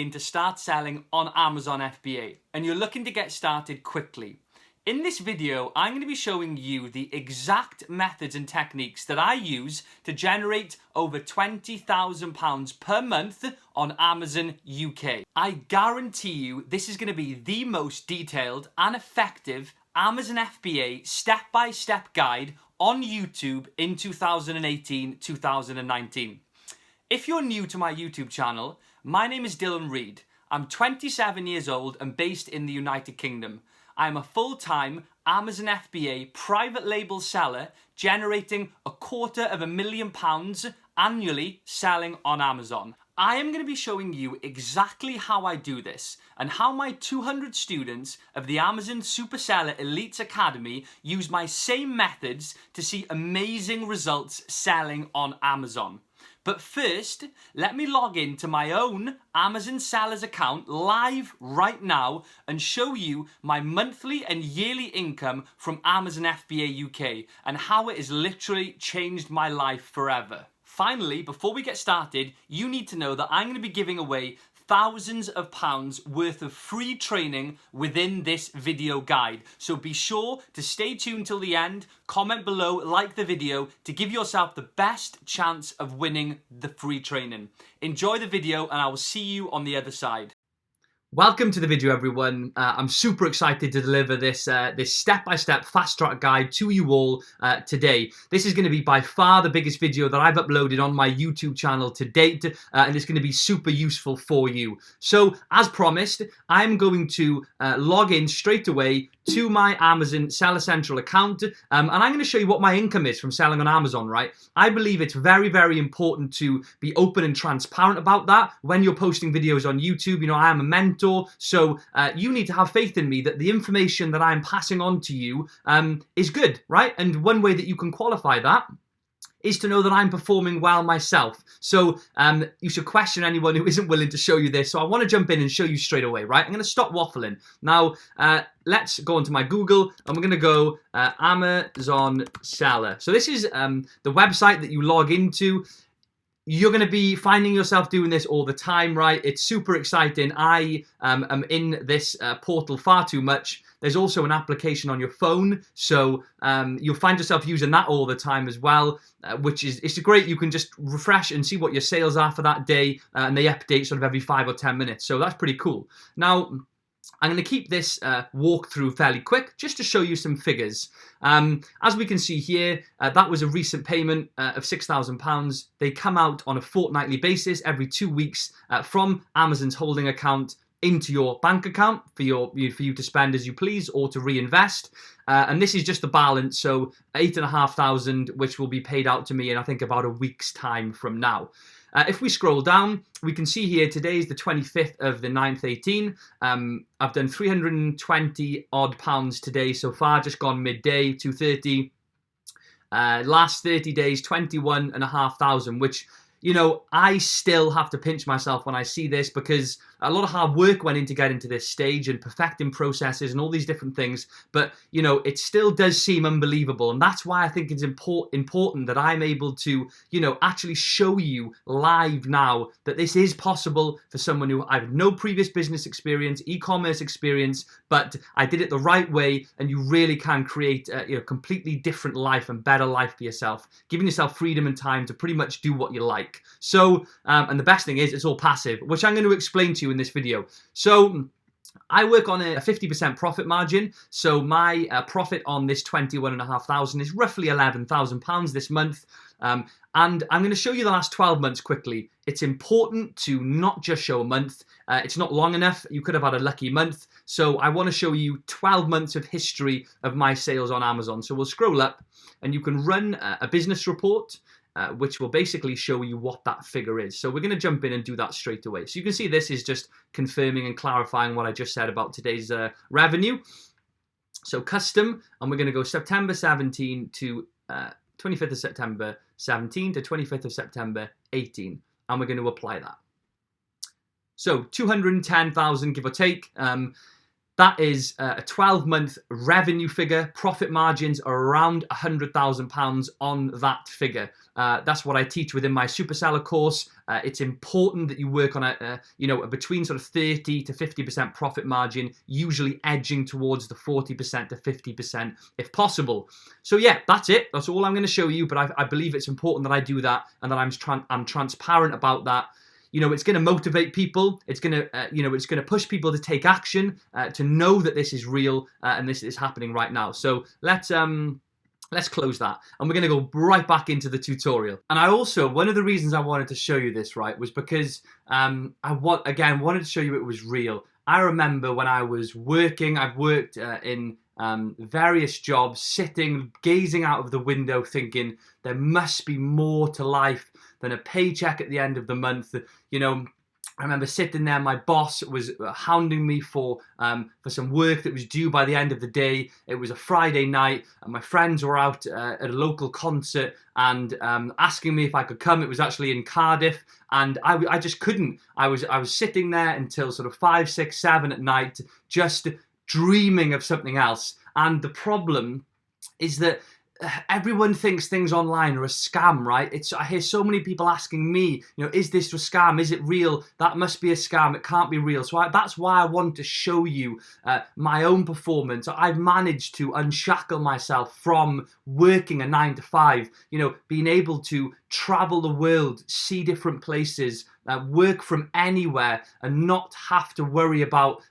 looking to start selling on Amazon FBA and you're looking to get started quickly, in this video I'm going to be showing you the exact methods and techniques that I use to generate over £20,000 per month on Amazon UK. I guarantee you this is going to be the most detailed and effective Amazon FBA step-by-step guide on YouTube in 2018-2019. If you're new to my YouTube channel, my name is Dylan Reid. I'm 27 years old and based in the United Kingdom. I'm a full-time Amazon FBA private label seller generating £250,000 annually selling on Amazon. I am going to be showing you exactly how I do this and how my 200 students of the Amazon Super Seller Elites Academy use my same methods to see amazing results selling on Amazon. But first, let me log into my own Amazon Sellers account live right now and show you my monthly and yearly income from Amazon FBA UK and how it has literally changed my life forever. Finally, before we get started, you need to know that I'm going to be giving away thousands of pounds worth of free training within this video guide. So be sure to stay tuned till the end, comment below, like the video to give yourself the best chance of winning the free training. Enjoy the video and I will see you on the other side. Welcome to the video, everyone. I'm super excited to deliver this step-by-step fast-track guide to you all today. This is going to be by far the biggest video that I've uploaded on my YouTube channel to date, and it's going to be super useful for you. So, as promised, I'm going to log in straight away to my Amazon Seller Central account, and I'm going to show you what my income is from selling on Amazon, right? I believe it's very, very important to be open and transparent about that when you're posting videos on YouTube. You know, I am a mentor, so you need to have faith in me that the information that I'm passing on to you is good, right? And one way that you can qualify that is to know that I'm performing well myself. So you should question anyone who isn't willing to show you this. So I want to jump in and show you straight away, right? I'm going to stop waffling. Now, let's go onto my Google and we're going to go Amazon Seller. So this is the website that you log into. You're going to be finding yourself doing this all the time, right? It's super exciting. I am in this portal far too much. There's also an application on your phone, so you'll find yourself using that all the time as well, which is it's great. You can just refresh and see what your sales are for that day, and they update sort of every 5 or 10 minutes. So that's pretty cool. Now, I'm going to keep this walkthrough fairly quick just to show you some figures. As we can see here, that was a recent payment of £6,000. They come out on a fortnightly basis every 2 weeks from Amazon's holding account into your bank account for you to spend as you please or to reinvest. And this is just the balance, so £8,500, which will be paid out to me in I think about a week's time from now. If we scroll down, we can see here today is the 25th of the 9th, 18. I've done 320 odd pounds today so far, just gone midday, 2:30. Last 30 days, 21,500, which, you know, I still have to pinch myself when I see this because a lot of hard work went into getting to this stage and perfecting processes and all these different things. But, you know, it still does seem unbelievable. And that's why I think it's important that I'm able to, you know, actually show you live now that this is possible for someone who I have no previous business experience, e-commerce experience, but I did it the right way. And you really can create a completely different life and better life for yourself, giving yourself freedom and time to pretty much do what you like. So, and the best thing is it's all passive, which I'm going to explain to you in this video. So I work on a 50% profit margin. So my profit on this 21,500 is roughly £11,000 this month. And I'm going to show you the last 12 months quickly. It's important to not just show a month. It's not long enough. You could have had a lucky month. So I want to show you 12 months of history of my sales on Amazon. So we'll scroll up and you can run a business report, which will basically show you what that figure is. So we're going to jump in and do that straight away. So you can see this is just confirming and clarifying what I just said about today's revenue. So custom, and we're going to go September 17 to 25th of September 17 to 25th of September 18. And we're going to apply that. So 210,000, give or take. that is a 12-month revenue figure. Profit margins are around £100,000 on that figure. That's what I teach within my Superseller course. It's important that you work on a between sort of 30 to 50% profit margin, usually edging towards the 40% to 50% if possible. So yeah, that's it. That's all I'm going to show you. But I believe it's important that I do that and that I'm transparent about that. It's going to motivate people. It's going to, it's going to push people to take action, to know that this is real and this is happening right now. So let's close that. And we're going to go right back into the tutorial. And one of the reasons I wanted to show you this, right, was because wanted to show you it was real. I remember when I was working, I've worked in various jobs, sitting, gazing out of the window, thinking there must be more to life than a paycheck at the end of the month. I remember sitting there, my boss was hounding me for some work that was due by the end of the day. It was a Friday night, and my friends were out at a local concert and asking me if I could come. It was actually in Cardiff, and I just couldn't. I was sitting there until sort of 5, 6, 7 at night, just dreaming of something else. And the problem is that everyone thinks things online are a scam, right? I hear so many people asking me, is this a scam? Is it real? That must be a scam. It can't be real. So that's why I want to show you my own performance. I've managed to unshackle myself from working a 9 to 5, being able to travel the world, see different places, work from anywhere and not have to worry about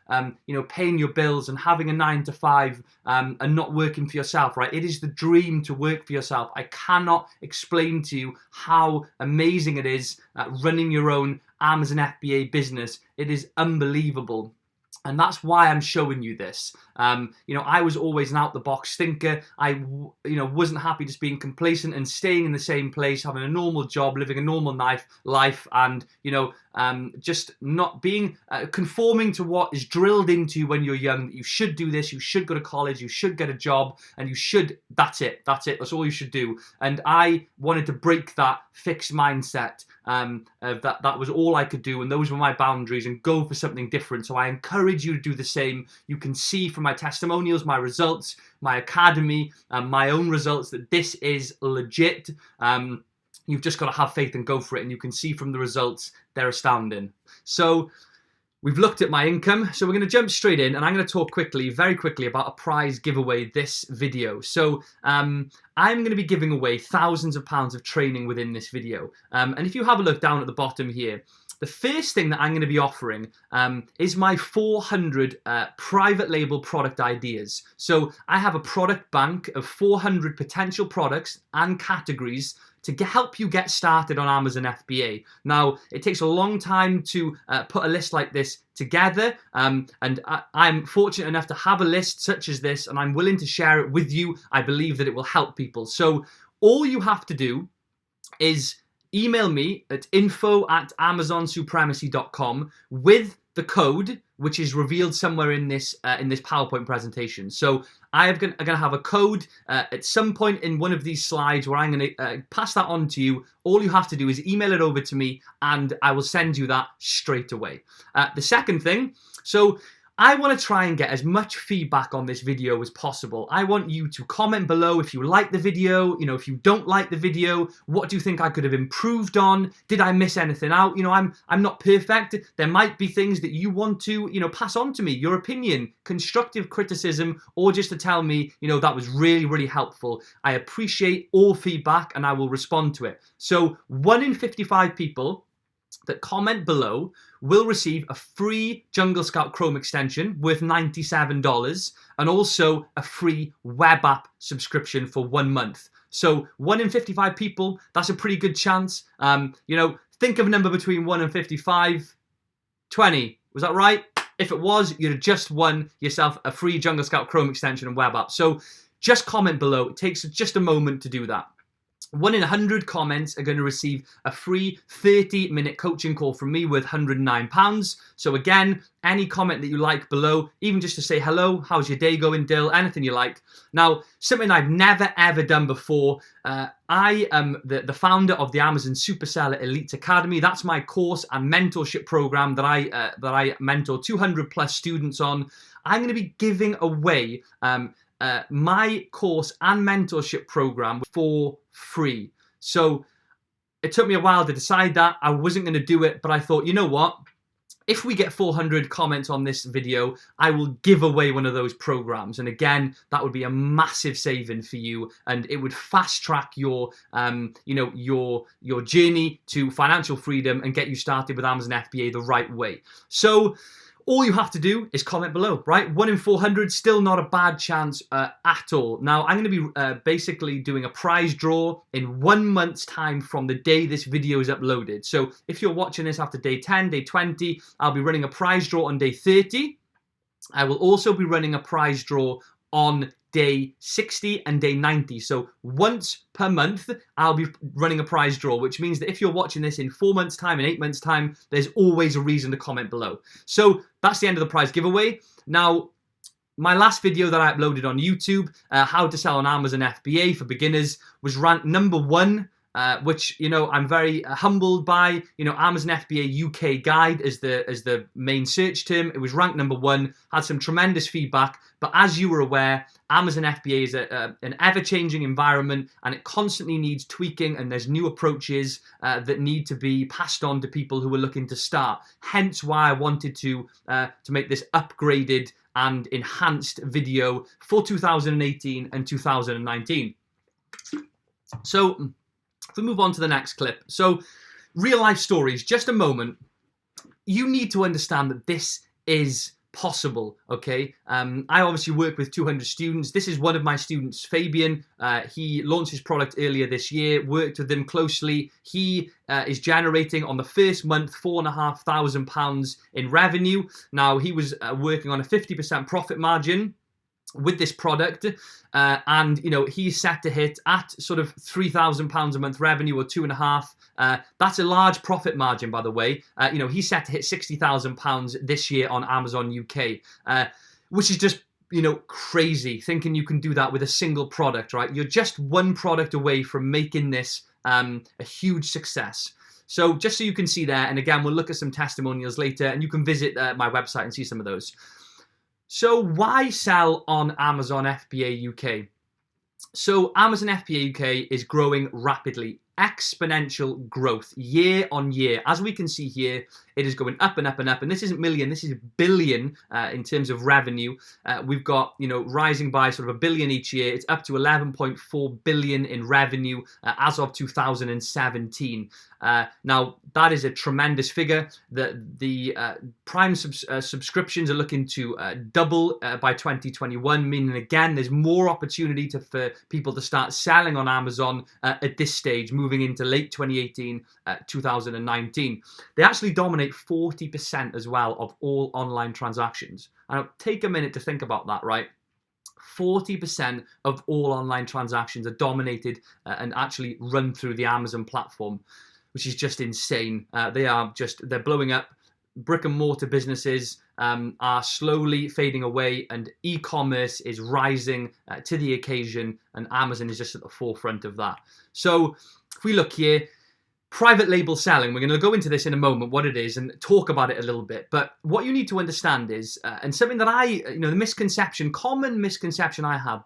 paying your bills and having a 9 to 5 and not working for yourself, right? It is the dream to work for yourself. I cannot explain to you how amazing it is running your own Amazon FBA business. It is unbelievable. And that's why I'm showing you this. I was always an out-the-box thinker. I wasn't happy just being complacent and staying in the same place, having a normal job, living a normal life, and just not being conforming to what is drilled into you when you're young. That you should do this, you should go to college, you should get a job, and you should. That's it. That's all you should do. And I wanted to break that fixed mindset. That was all I could do, and those were my boundaries, and go for something different. So I encourage you to do the same. You can see from my testimonials, my results, my academy, my own results that this is legit. You've just got to have faith and go for it, and you can see from the results, they're astounding. So we've looked at my income, so we're going to jump straight in, and I'm going to talk very quickly about a prize giveaway this video. So I'm going to be giving away thousands of pounds of training within this video. And if you have a look down at the bottom here, the first thing that I'm going to be offering is my 400 private label product ideas. So I have a product bank of 400 potential products and categories to help you get started on Amazon FBA. Now, it takes a long time to put a list like this together, and I'm fortunate enough to have a list such as this, and I'm willing to share it with you. I believe that it will help people. So all you have to do is email me at info@amazonsupremacy.com with the code, which is revealed somewhere in this PowerPoint presentation. So I'm going to have a code at some point in one of these slides where I'm going to pass that on to you. All you have to do is email it over to me, and I will send you that straight away. The second thing, so I want to try and get as much feedback on this video as possible. I want you to comment below if you like the video, if you don't like the video, what do you think I could have improved on? Did I miss anything out? I'm not perfect. There might be things that you want to, pass on to me, your opinion, constructive criticism, or just to tell me, that was really, really helpful. I appreciate all feedback and I will respond to it. So 1 in 55 people that comment below will receive a free Jungle Scout Chrome extension worth $97 and also a free web app subscription for 1 month. So 1 in 55 people, that's a pretty good chance. Think of a number between 1 and 55. 20, was that right? If it was, you'd have just won yourself a free Jungle Scout Chrome extension and web app. So just comment below. It takes just a moment to do that. 1 in 100 comments are going to receive a free 30-minute coaching call from me worth £109. So again, any comment that you like below, even just to say hello, how's your day going, Dill, anything you like. Now, something I've never ever done before, I am the founder of the Amazon Superseller Elite Academy. That's my course and mentorship program that I mentor 200 plus students on. I'm going to be giving away my course and mentorship program for free. So it took me a while to decide that. I wasn't going to do it, but I thought, you know what? If we get 400 comments on this video, I will give away one of those programs. And again, that would be a massive saving for you, and it would fast track your, your journey to financial freedom and get you started with Amazon FBA the right way. So all you have to do is comment below, right? 1 in 400, still not a bad chance at all. Now, I'm going to be basically doing a prize draw in 1 month's time from the day this video is uploaded. So if you're watching this after day 10, day 20, I'll be running a prize draw on day 30. I will also be running a prize draw on day 60 and day 90. So once per month, I'll be running a prize draw, which means that if you're watching this in 4 months' time and 8 months' time, there's always a reason to comment below. So that's the end of the prize giveaway. Now, my last video that I uploaded on YouTube, how to sell on Amazon FBA for beginners, was ranked #1. Which, you know, I'm very humbled by. You know, Amazon FBA UK guide as the main search term. It was ranked #1, had some tremendous feedback. But as you were aware, Amazon FBA is an ever-changing environment, and it constantly needs tweaking, and there's new approaches that need to be passed on to people who are looking to start. Hence why I wanted to make this upgraded and enhanced video for 2018 and 2019. So if we move on to the next clip. So real life stories, just a moment. You need to understand that this is possible, okay? I obviously work with 200 students. This is one of my students, Fabian. He launched his product earlier this year, worked with them closely. He is generating on the first month £4,500 in revenue. Now, he was working on a 50% profit margin with this product, and you know, he's set to hit at sort of £3,000 a month revenue, or 2.5. That's a large profit margin, by the way. You know, he's set to hit £60,000 this year on Amazon UK, which is just, you know, crazy thinking you can do that with a single product, right? You're just one product away from making this a huge success. So just so you can see there, and again, we'll look at some testimonials later, and you can visit my website and see some of those. So why sell on Amazon FBA UK? So Amazon FBA UK is growing rapidly, exponential growth year on year. As we can see here, it is going up and up and up. And this isn't million, this is billion in terms of revenue. We've got, you know, rising by sort of $1 billion each year. It's up to 11.4 billion in revenue as of 2017. Now, that is a tremendous figure. The Prime subscriptions are looking to double by 2021, meaning, again, there's more opportunity for people to start selling on Amazon at this stage, moving into late 2018, 2019. They actually dominate 40% as well of all online transactions. And take a minute to think about that, right? 40% of all online transactions are dominated and actually run through the Amazon platform, which is just insane. They're blowing up. Brick and mortar businesses are slowly fading away, and e-commerce is rising to the occasion, and Amazon is just at the forefront of that. So if we look here, private label selling, we're going to go into this in a moment, what it is, and talk about it a little bit. But what you need to understand is, and something that the common misconception I had,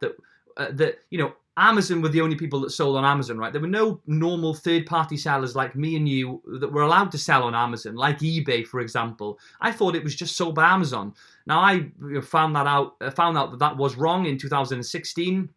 that you know, Amazon were the only people that sold on Amazon, right? There were no normal third-party sellers like me and you that were allowed to sell on Amazon, like eBay, for example. I thought it was just sold by Amazon. Now, I found out that was wrong in 2016.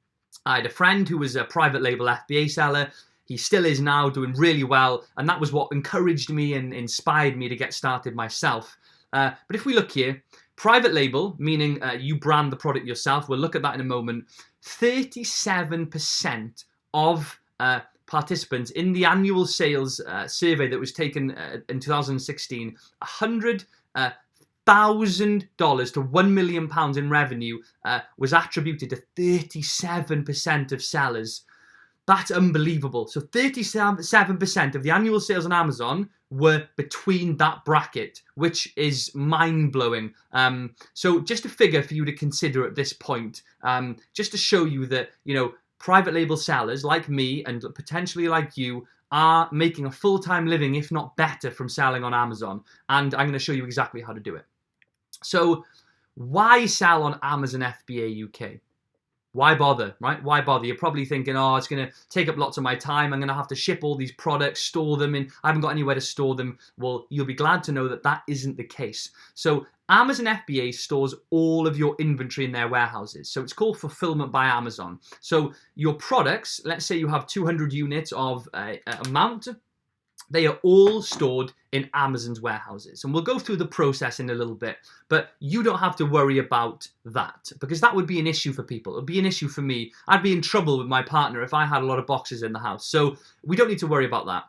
I had a friend who was a private label FBA seller. He still is now, doing really well, and that was what encouraged me and inspired me to get started myself. But if we look here, private label, meaning you brand the product yourself, we'll look at that in a moment. 37% of participants in the annual sales survey that was taken in 2016, $100,000 to £1 million in revenue was attributed to 37% of sellers. That's unbelievable. So 37% of the annual sales on Amazon were between that bracket, which is mind-blowing. So just a figure for you to consider at this point, just to show you that, you know, private label sellers like me and potentially like you are making a full-time living, if not better, from selling on Amazon. And I'm going to show you exactly how to do it. So Why sell on Amazon FBA UK? Why bother, right? Why bother? You're probably thinking, oh, it's going to take up lots of my time. I'm going to have to ship all these products, store them in. I haven't got anywhere to store them. Well, you'll be glad to know that that isn't the case. So Amazon FBA stores all of your inventory in their warehouses. So it's called fulfillment by Amazon. So your products, let's say you have 200 units of amount, they are all stored in Amazon's warehouses. And we'll go through the process in a little bit, but you don't have to worry about that because that would be an issue for people. It would be an issue for me. I'd be in trouble with my partner if I had a lot of boxes in the house. So we don't need to worry about that.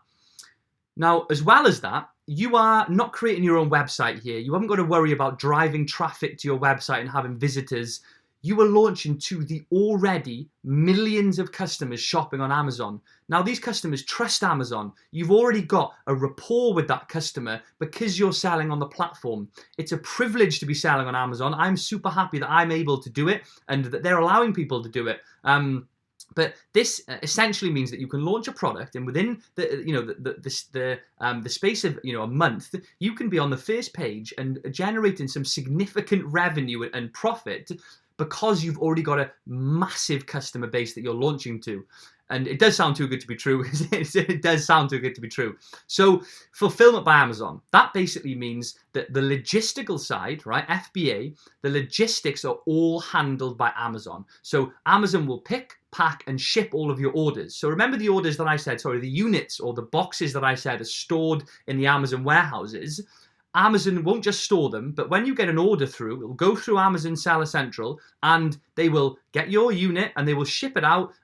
Now, as well as that, you are not creating your own website here. You haven't got to worry about driving traffic to your website and having visitors. You are launching to the already millions of customers shopping on Amazon. Now, these customers trust Amazon. You've already got a rapport with that customer because you're selling on the platform. It's a privilege to be selling on Amazon. I'm super happy that I'm able to do it and that they're allowing people to do it. But this essentially means that you can launch a product, and within the space of a month, you can be on the first page and generating some significant revenue and profit because you've already got a massive customer base that you're launching to. And it does sound too good to be true. It does sound too good to be true. So fulfillment by Amazon, that basically means that the logistical side, right, FBA, the logistics are all handled by Amazon. So Amazon will pick, pack, and ship all of your orders. So remember the orders that I said, the units or the boxes that I said are stored in the Amazon warehouses. Amazon won't just store them, but when you get an order through, it'll go through Amazon Seller Central and they will get your unit and they will ship it out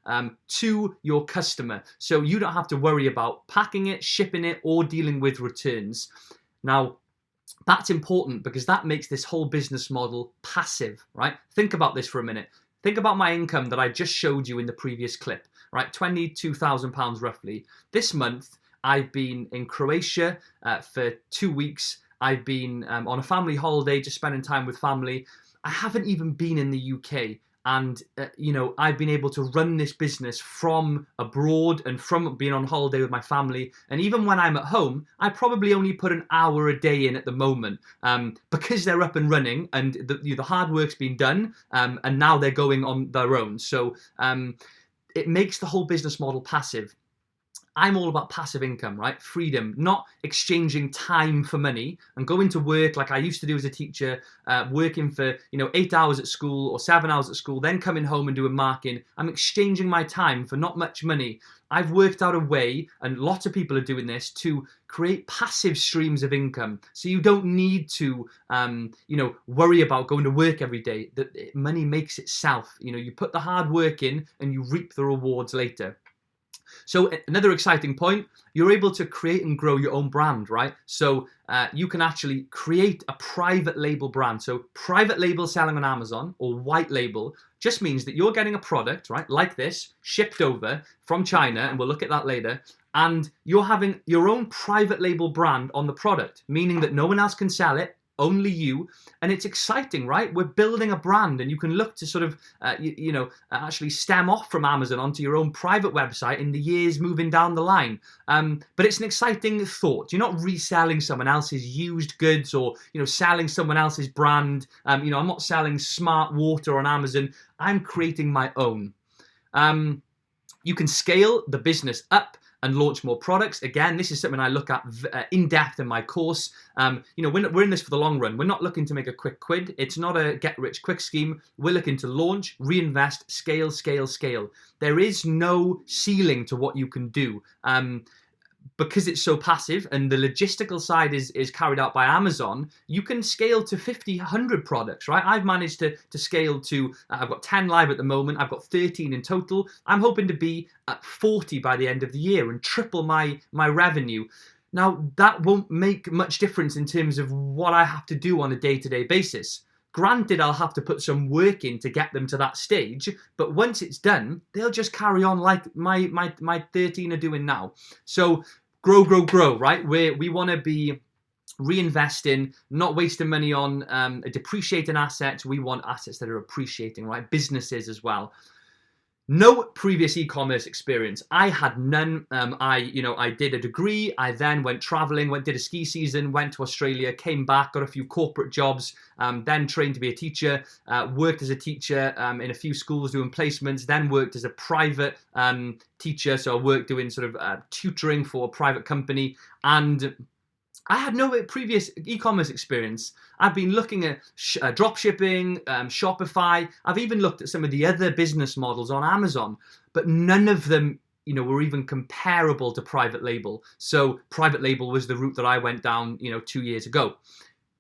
to your customer. So you don't have to worry about packing it, shipping it, or dealing with returns. Now, that's important because that makes this whole business model passive, right? Think about this for a minute. Think about my income that I just showed you in the previous clip, right? £22,000 roughly. This month, I've been in Croatia for 2 weeks. I've been on a family holiday, just spending time with family. I haven't even been in the UK. And, I've been able to run this business from abroad and from being on holiday with my family. And even when I'm at home, I probably only put an hour a day in at the moment because they're up and running and the hard work's been done and now they're going on their own. So it makes the whole business model passive. I'm all about passive income, right? Freedom, not exchanging time for money and going to work like I used to do as a teacher, working for 8 hours at school or 7 hours at school, then coming home and doing marking. I'm exchanging my time for not much money. I've worked out a way, and lots of people are doing this, to create passive streams of income. So you don't need to, worry about going to work every day. The money makes itself. You put the hard work in and you reap the rewards later. So another exciting point, you're able to create and grow your own brand, right? So you can actually create a private label brand. So private label selling on Amazon or white label just means that you're getting a product, right, like this, shipped over from China, and we'll look at that later, and you're having your own private label brand on the product, meaning that no one else can sell it, only you. And it's exciting, right? We're building a brand, and you can look to sort of actually stem off from Amazon onto your own private website in the years moving down the line. But it's an exciting thought. You're not reselling someone else's used goods or selling someone else's brand. I'm not selling smart water on Amazon. I'm creating my own. You can scale the business up and launch more products. Again, this is something I look at in depth in my course. We're in this for the long run. We're not looking to make a quick quid. It's not a get-rich-quick scheme. We're looking to launch, reinvest, scale, scale, scale. There is no ceiling to what you can do. Because it's so passive and the logistical side is carried out by Amazon, you can scale to 50, 100 products, right? I've managed to scale to, I've got 10 live at the moment. I've got 13 in total. I'm hoping to be at 40 by the end of the year and triple my revenue. Now, that won't make much difference in terms of what I have to do on a day-to-day basis. Granted, I'll have to put some work in to get them to that stage, but once it's done, they'll just carry on like my 13 are doing now. So grow, right? We want to be reinvesting, not wasting money on depreciating assets. We want assets that are appreciating, right? Businesses as well. No previous e-commerce experience. I had none. I did a degree. I then went traveling, did a ski season, went to Australia, came back, got a few corporate jobs, then trained to be a teacher, worked as a teacher in a few schools doing placements, then worked as a private teacher. So I worked doing sort of tutoring for a private company, and I had no previous e-commerce experience. I've been looking at drop shipping, Shopify. I've even looked at some of the other business models on Amazon, but none of them, were even comparable to private label. So private label was the route that I went down, 2 years ago.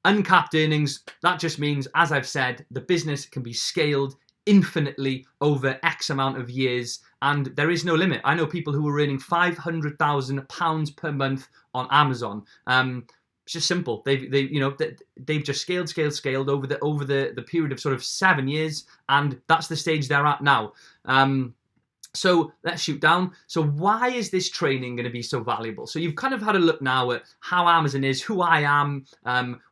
Uncapped earnings, that just means, as I've said, the business can be scaled infinitely over X amount of years, and there is no limit. I know people who are earning £500,000 per month on Amazon. It's just simple. They've just scaled over the period of sort of 7 years, and that's the stage they're at now. So let's shoot down. So why is this training going to be so valuable? So you've kind of had a look now at how Amazon is, who I am,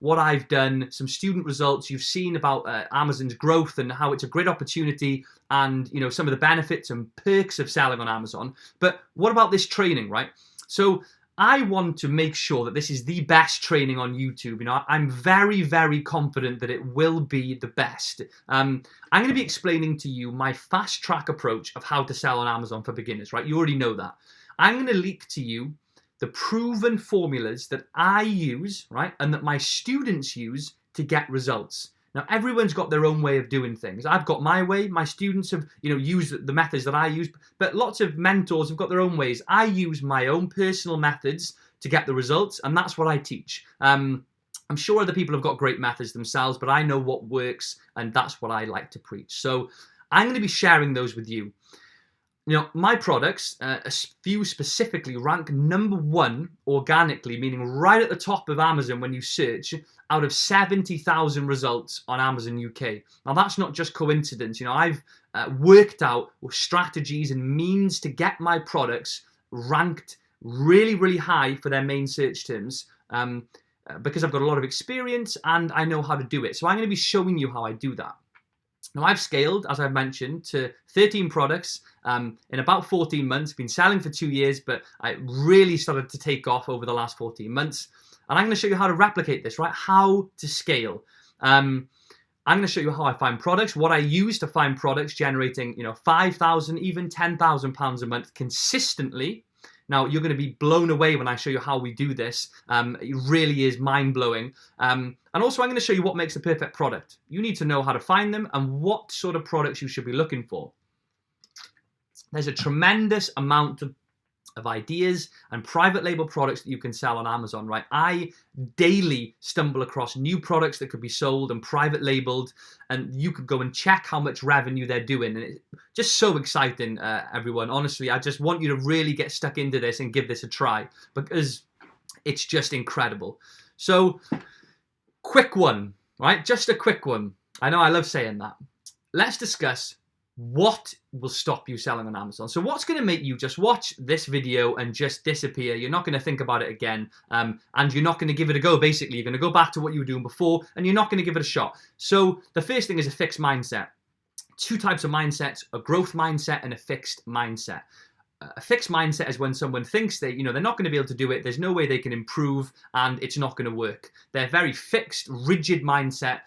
what I've done, some student results. You've seen about Amazon's growth and how it's a great opportunity, and some of the benefits and perks of selling on Amazon. But what about this training, right? So I want to make sure that this is the best training on YouTube. I'm very, very confident that it will be the best. I'm going to be explaining to you my fast track approach of how to sell on Amazon for beginners, right? You already know that. I'm going to leak to you the proven formulas that I use, right? And that my students use to get results. Now, everyone's got their own way of doing things. I've got my way. My students have, used the methods that I use, but lots of mentors have got their own ways. I use my own personal methods to get the results, and that's what I teach. I'm sure other people have got great methods themselves, but I know what works, and that's what I like to preach. So I'm going to be sharing those with you. My products, a few specifically, rank #1 organically, meaning right at the top of Amazon when you search, out of 70,000 results on Amazon UK. Now, that's not just coincidence. I've worked out strategies and means to get my products ranked really, really high for their main search terms, because I've got a lot of experience and I know how to do it. So I'm going to be showing you how I do that. Now, I've scaled, as I've mentioned, to 13 products in about 14 months. Been selling for 2 years, but I really started to take off over the last 14 months. And I'm going to show you how to replicate this, right? How to scale. I'm going to show you how I find products, what I use to find products generating, £5,000, even £10,000 a month consistently. Now, you're going to be blown away when I show you how we do this. It really is mind-blowing. And also, I'm going to show you what makes the perfect product. You need to know how to find them and what sort of products you should be looking for. There's a tremendous amount of ideas and private label products that you can sell on Amazon, right? I daily stumble across new products that could be sold and private labeled, and you could go and check how much revenue they're doing. And it's just so exciting, everyone. Honestly, I just want you to really get stuck into this and give this a try, because it's just incredible. So, quick one, right? Just a quick one. I know I love saying that. Let's discuss what will stop you selling on Amazon. So what's going to make you just watch this video and just disappear? You're not going to think about it again, and you're not going to give it a go. Basically, you're going to go back to what you were doing before, and you're not going to give it a shot. So the first thing is a fixed mindset. Two types of mindsets: a growth mindset and a fixed mindset. A fixed mindset is when someone thinks they're not going to be able to do it, there's no way they can improve, and it's not going to work. They're very fixed, rigid mindset,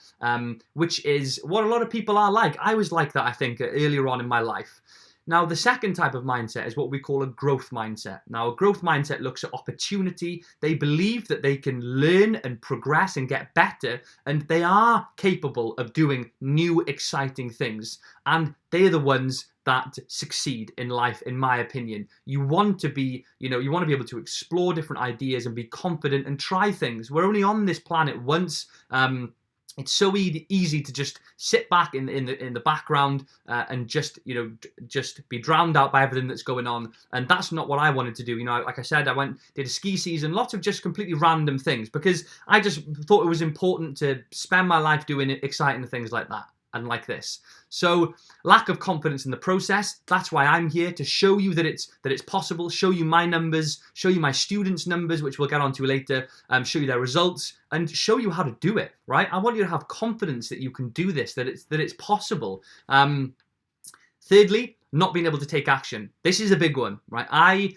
which is what a lot of people are like. I was like that, I think, earlier on in my life. Now, the second type of mindset is what we call a growth mindset. Now, a growth mindset looks at opportunity. They believe that they can learn and progress and get better, and they are capable of doing new, exciting things. And they are the ones that succeed in life, in my opinion. You want to be, you want to be able to explore different ideas and be confident and try things. We're only on this planet once. It's so easy to just sit back in the background and just be drowned out by everything that's going on, and that's not what I wanted to do. Like I said, I did a ski season, lots of just completely random things, because I just thought it was important to spend my life doing exciting things like that and like this. So lack of confidence in the process. That's why I'm here, to show you that it's possible, show you my numbers, show you my students' numbers, which we'll get onto later, show you their results, and show you how to do it, right? I want you to have confidence that you can do this, that it's possible. Thirdly, not being able to take action. This is a big one, right? I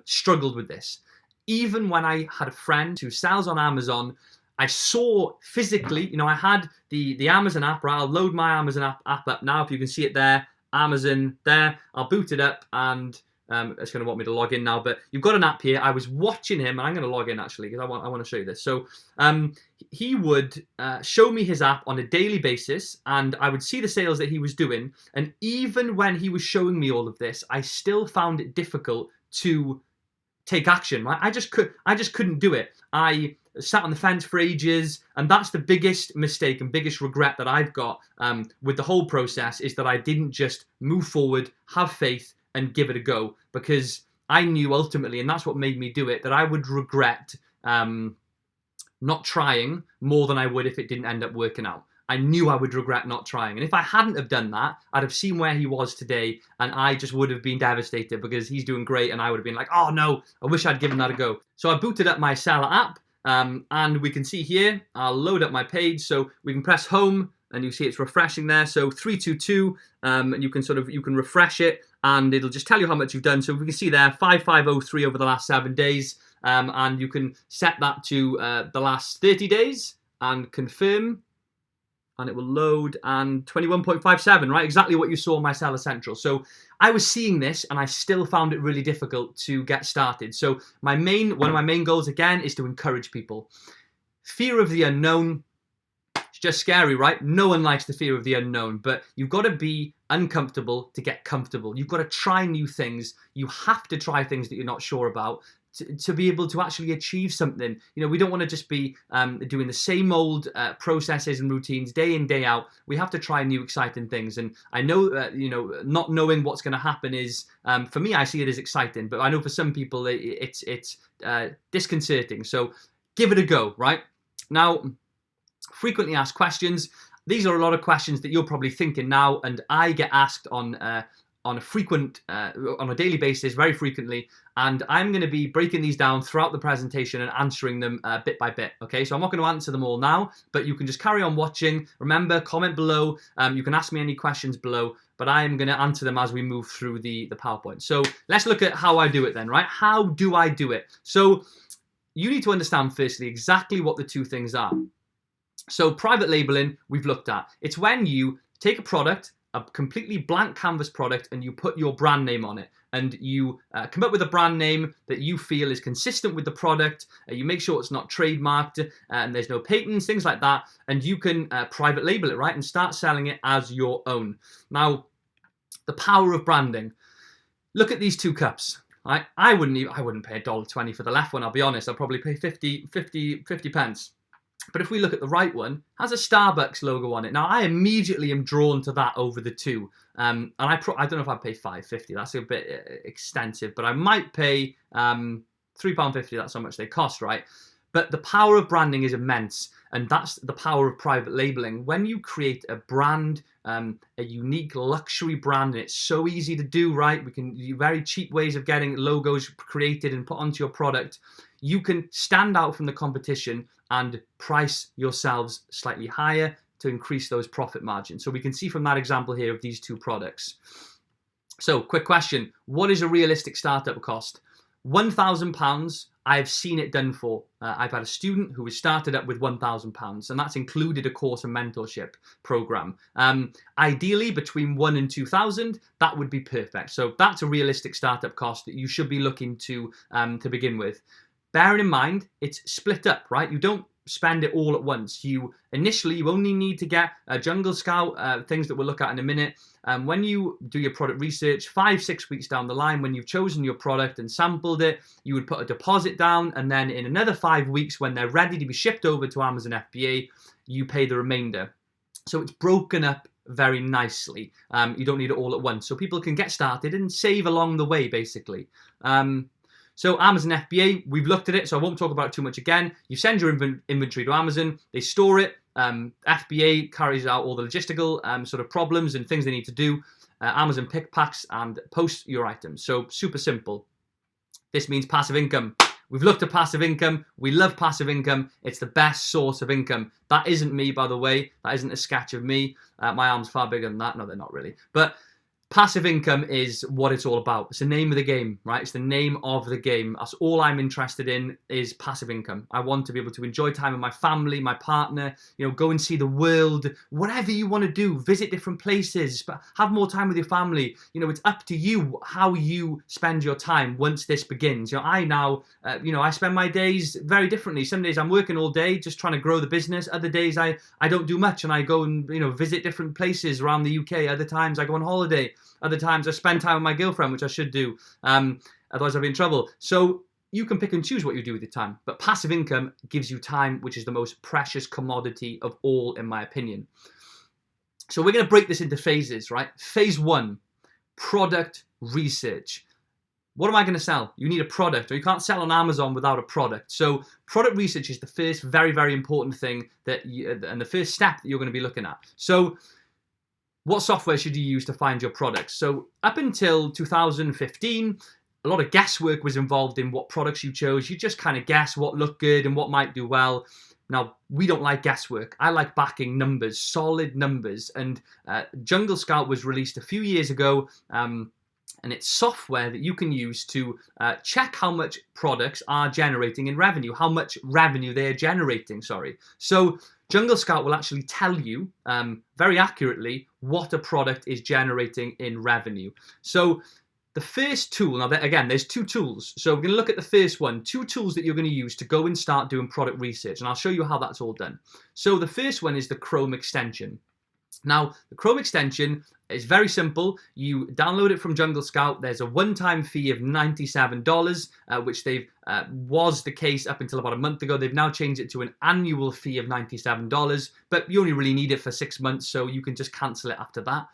struggled with this. Even when I had a friend who sells on Amazon, I saw physically, I had the Amazon app, right? I'll load my Amazon app up now. If you can see it there, Amazon there. I'll boot it up, and it's going to want me to log in now. But you've got an app here. I was watching him, and I'm going to log in actually because I want to show you this. So he would show me his app on a daily basis, and I would see the sales that he was doing. And even when he was showing me all of this, I still found it difficult to take action, right? I just couldn't do it. I sat on the fence for ages, and that's the biggest mistake and biggest regret that I've got with the whole process, is that I didn't just move forward, have faith, and give it a go, because I knew ultimately, and that's what made me do it, that I would regret not trying more than I would if it didn't end up working out. I knew I would regret not trying. And if I hadn't have done that, I'd have seen where he was today, and I just would have been devastated because he's doing great, and I would have been like, oh no, I wish I'd given that a go. So I booted up my seller app, and we can see here, I'll load up my page. So we can press home, and you see it's refreshing there. So 322, and you can refresh it, and it'll just tell you how much you've done. So we can see there 5503 over the last 7 days, and you can set that to the last 30 days and confirm. And it will load, and 21.57, right? Exactly what you saw on my Seller Central. So I was seeing this, and I still found it really difficult to get started. So one of my main goals, again, is to encourage people. Fear of the unknown, it's just scary, right? No one likes the fear of the unknown, but you've got to be uncomfortable to get comfortable. You've got to try new things. You have to try things that you're not sure about to be able to actually achieve something. We don't want to just be doing the same old processes and routines day in, day out. We have to try new exciting things. And I know, not knowing what's going to happen is, for me, I see it as exciting, but I know for some people it's disconcerting. So give it a go, right? Now, frequently asked questions. These are a lot of questions that you're probably thinking now, and I get asked on a daily basis, very frequently, and I'm going to be breaking these down throughout the presentation and answering them bit by bit. Okay, so I'm not going to answer them all now, but you can just carry on watching. Remember, comment below. You can ask me any questions below, but I am going to answer them as we move through the PowerPoint. So let's look at how I do it then, right? How do I do it? So you need to understand firstly exactly what the two things are. So private labeling, we've looked at. It's when you take a product, a completely blank canvas product, and you put your brand name on it, and you come up with a brand name that you feel is consistent with the product. You make sure it's not trademarked, and there's no patents, things like that, and you can private label it, right, and start selling it as your own. Now, the power of branding. Look at these two cups. I wouldn't pay $1.20 for the left one. I'll be honest. I'll probably pay 50 pence. But if we look at the right one, it has a Starbucks logo on it. Now, I immediately am drawn to that over the two. And I don't know if I'd pay $5.50. That's a bit extensive. But I might pay £3.50. That's how much they cost, right? But the power of branding is immense. And that's the power of private labeling. When you create a brand, a unique luxury brand, and it's so easy to do, right? We can do very cheap ways of getting logos created and put onto your product. You can stand out from the competition and price yourselves slightly higher to increase those profit margins. So we can see from that example here of these two products. So quick question, what is a realistic startup cost? £1,000, I've seen it done for. I've had a student who was started up with £1,000, and that's included a course and mentorship program. Ideally, between 1 and 2,000, that would be perfect. So that's a realistic startup cost that you should be looking to begin with. Bearing in mind, it's split up, right? You don't spend it all at once. You only need to get a Jungle Scout, things that we'll look at in a minute. When you do your product research, 5-6 weeks down the line, when you've chosen your product and sampled it, you would put a deposit down, and then in another 5 weeks, when they're ready to be shipped over to Amazon FBA, you pay the remainder. So it's broken up very nicely. You don't need it all at once. So people can get started and save along the way, basically. So Amazon FBA, we've looked at it, so I won't talk about it too much again. You send your inventory to Amazon, they store it. FBA carries out all the logistical sort of problems and things they need to do. Amazon pick, packs, and posts your items. So super simple. This means passive income. We've looked at passive income. We love passive income. It's the best source of income. That isn't me, by the way. That isn't a sketch of me. My arm's far bigger than that. No, they're not really. But Passive income is what it's all about. It's the name of the game, right? It's the name of the game. That's all I'm interested in is passive income. I want to be able to enjoy time with my family, my partner, go and see the world, whatever you want to do, visit different places, but have more time with your family. It's up to you how you spend your time once this begins. I now, I spend my days very differently. Some days I'm working all day just trying to grow the business. Other days I don't do much and I go and, visit different places around the UK. Other times I go on holiday. Other times I spend time with my girlfriend, which I should do. Otherwise I'll be in trouble. So you can pick and choose what you do with your time. But passive income gives you time, which is the most precious commodity of all, in my opinion. So we're going to break this into phases, right? Phase 1, product research. What am I going to sell? You need a product, or you can't sell on Amazon without a product. So product research is the first very, very important thing and the first step that you're going to be looking at. So what software should you use to find your products? So up until 2015, a lot of guesswork was involved in what products you chose. You just kind of guess what looked good and what might do well. Now, we don't like guesswork. I like backing numbers, solid numbers. And Jungle Scout was released a few years ago. And it's software that you can use to check how much products are generating in revenue, how much revenue they are generating, So Jungle Scout will actually tell you very accurately what a product is generating in revenue. So the first tool, now again, there's 2 tools. So we're going to look at the first one, 2 tools that you're going to use to go and start doing product research. And I'll show you how that's all done. So the first one is the Chrome extension. Now, the Chrome extension is very simple. You download it from Jungle Scout. There's a one-time fee of $97, which was the case up until about a month ago. They've now changed it to an annual fee of $97, but you only really need it for 6 months, so you can just cancel it after that.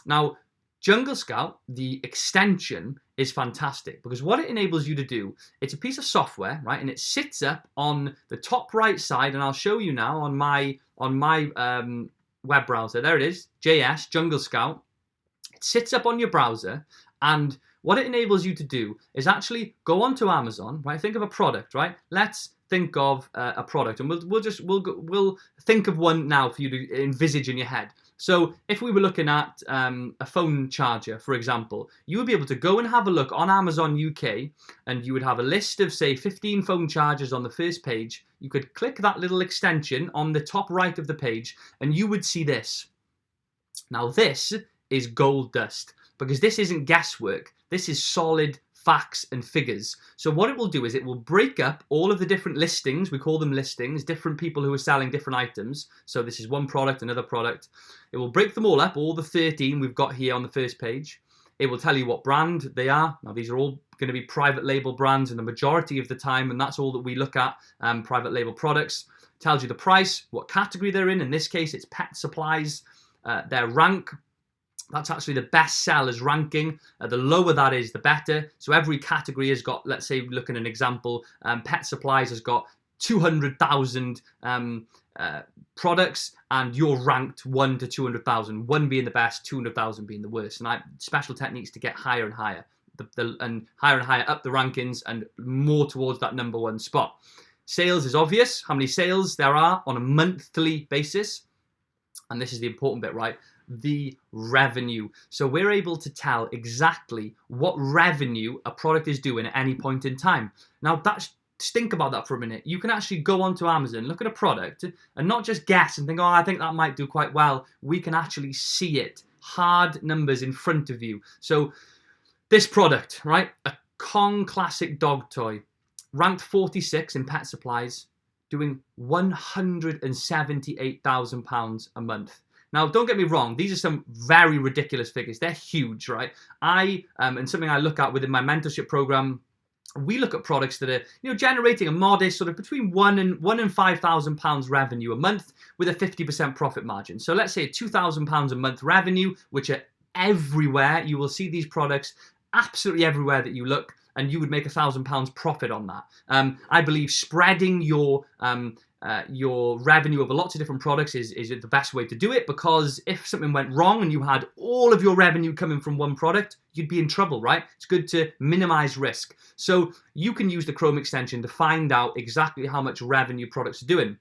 Now, Jungle Scout, the extension, is fantastic because what it enables you to do, it's a piece of software, right? And it sits up on the top right side, and I'll show you now on my web browser. There it is, JS, Jungle Scout. It sits up on your browser, and what it enables you to do is actually go onto Amazon, right? Think of a product, right? Let's think of a product, and we'll think of one now for you to envisage in your head. So if we were looking at a phone charger, for example, you would be able to go and have a look on Amazon UK, and you would have a list of, say, 15 phone chargers on the first page. You could click that little extension on the top right of the page, and you would see this. Now, this is gold dust, because this isn't guesswork. This is solid facts and figures. So what it will do is it will break up all of the different listings. We call them listings, different people who are selling different items. So this is one product, another product. It will break them all up, all the 13 we've got here on the first page. It will tell you what brand they are. Now, these are all going to be private label brands in the majority of the time, and that's all that we look at, private label products. It tells you the price, what category they're in. In this case, it's pet supplies, their rank. That's actually the best sellers ranking. The lower that is, the better. So every category has got, let's say, look at an example, pet supplies has got 200,000 products, and you're ranked 1 to 200,000. 1 being the best, 200,000 being the worst. And special techniques to get higher and higher, and higher up the rankings, and more towards that number 1 spot. Sales is obvious. How many sales there are on a monthly basis. And this is the important bit, right? The revenue. So we're able to tell exactly what revenue a product is doing at any point in time. Now, just think about that for a minute. You can actually go onto Amazon, look at a product, and not just guess and think, oh, I think that might do quite well. We can actually see it. Hard numbers in front of you. So this product, right? A Kong Classic dog toy, ranked 46 in pet supplies, doing £178,000 a month. Now, don't get me wrong, these are some very ridiculous figures. They're huge, right? And something I look at within my mentorship program, we look at products that are, generating a modest sort of between £1,000 and £5,000 revenue a month with a 50% profit margin. So let's say £2,000 a month revenue, which are everywhere. You will see these products absolutely everywhere that you look, and you would make £1,000 profit on that. I believe spreading your revenue over lots of different products is the best way to do it, because if something went wrong and you had all of your revenue coming from one product, you'd be in trouble, right? It's good to minimize risk. So you can use the Chrome extension to find out exactly how much revenue products are doing.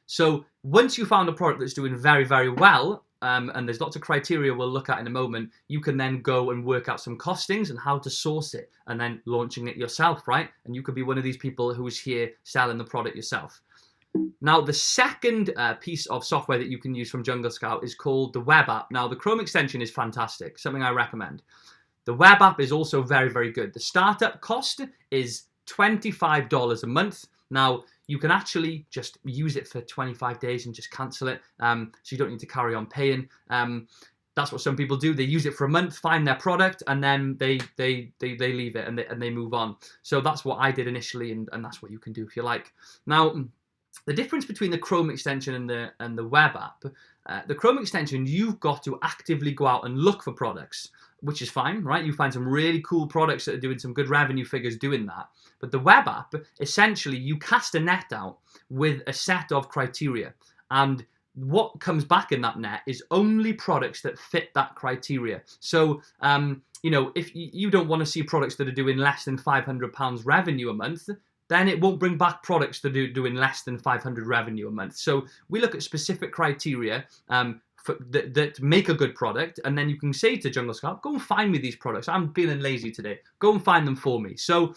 So once you found a product that's doing very, very well, and there's lots of criteria we'll look at in a moment, you can then go and work out some costings and how to source it and then launching it yourself, right? And you could be one of these people who's here selling the product yourself. Now, the second piece of software that you can use from Jungle Scout is called the web app. Now, the Chrome extension is fantastic, something I recommend. The web app is also very, very good. The startup cost is $25 a month. Now, you can actually just use it for 25 days and just cancel it, so you don't need to carry on paying. That's what some people do. They use it for a month, find their product, and then they leave it and they move on. So that's what I did initially, and that's what you can do if you like. Now, the difference between the Chrome extension and the web app, the Chrome extension, you've got to actively go out and look for products, which is fine, right? You find some really cool products that are doing some good revenue figures doing that. But the web app, essentially, you cast a net out with a set of criteria. And what comes back in that net is only products that fit that criteria. So, if you don't want to see products that are doing less than £500 revenue a month, then it won't bring back products that are doing less than 500 revenue a month. So we look at specific criteria that make a good product, and then you can say to Jungle Scout, go and find me these products. I'm feeling lazy today. Go and find them for me. So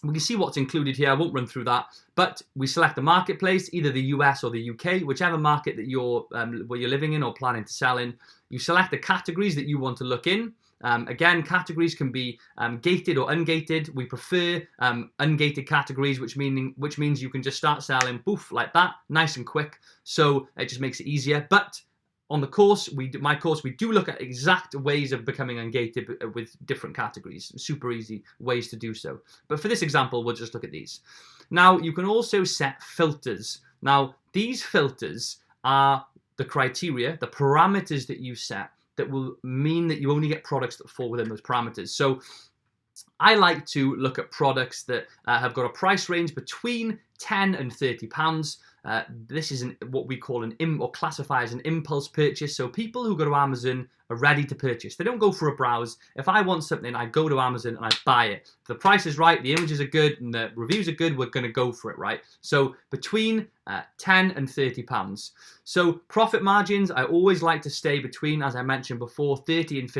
we can see what's included here. I won't run through that, but we select the marketplace, either the US or the UK, whichever market that you're where you're living in or planning to sell in. You select the categories that you want to look in. Again, categories can be gated or ungated. We prefer ungated categories, which means you can just start selling, poof, like that, nice and quick. So it just makes it easier. But on the course, my course, we do look at exact ways of becoming ungated with different categories. Super easy ways to do so. But for this example, we'll just look at these. Now, you can also set filters. Now, these filters are the criteria, the parameters that you set that will mean that you only get products that fall within those parameters. So I like to look at products that have got a price range between £10 and £30. This is what we call or classify as an impulse purchase. So people who go to Amazon are ready to purchase. They don't go for a browse. If I want something, I go to Amazon and I buy it. If the price is right, the images are good, and the reviews are good, we're going to go for it, right? So between £10 and £30. So profit margins, I always like to stay between, as I mentioned before, £30 and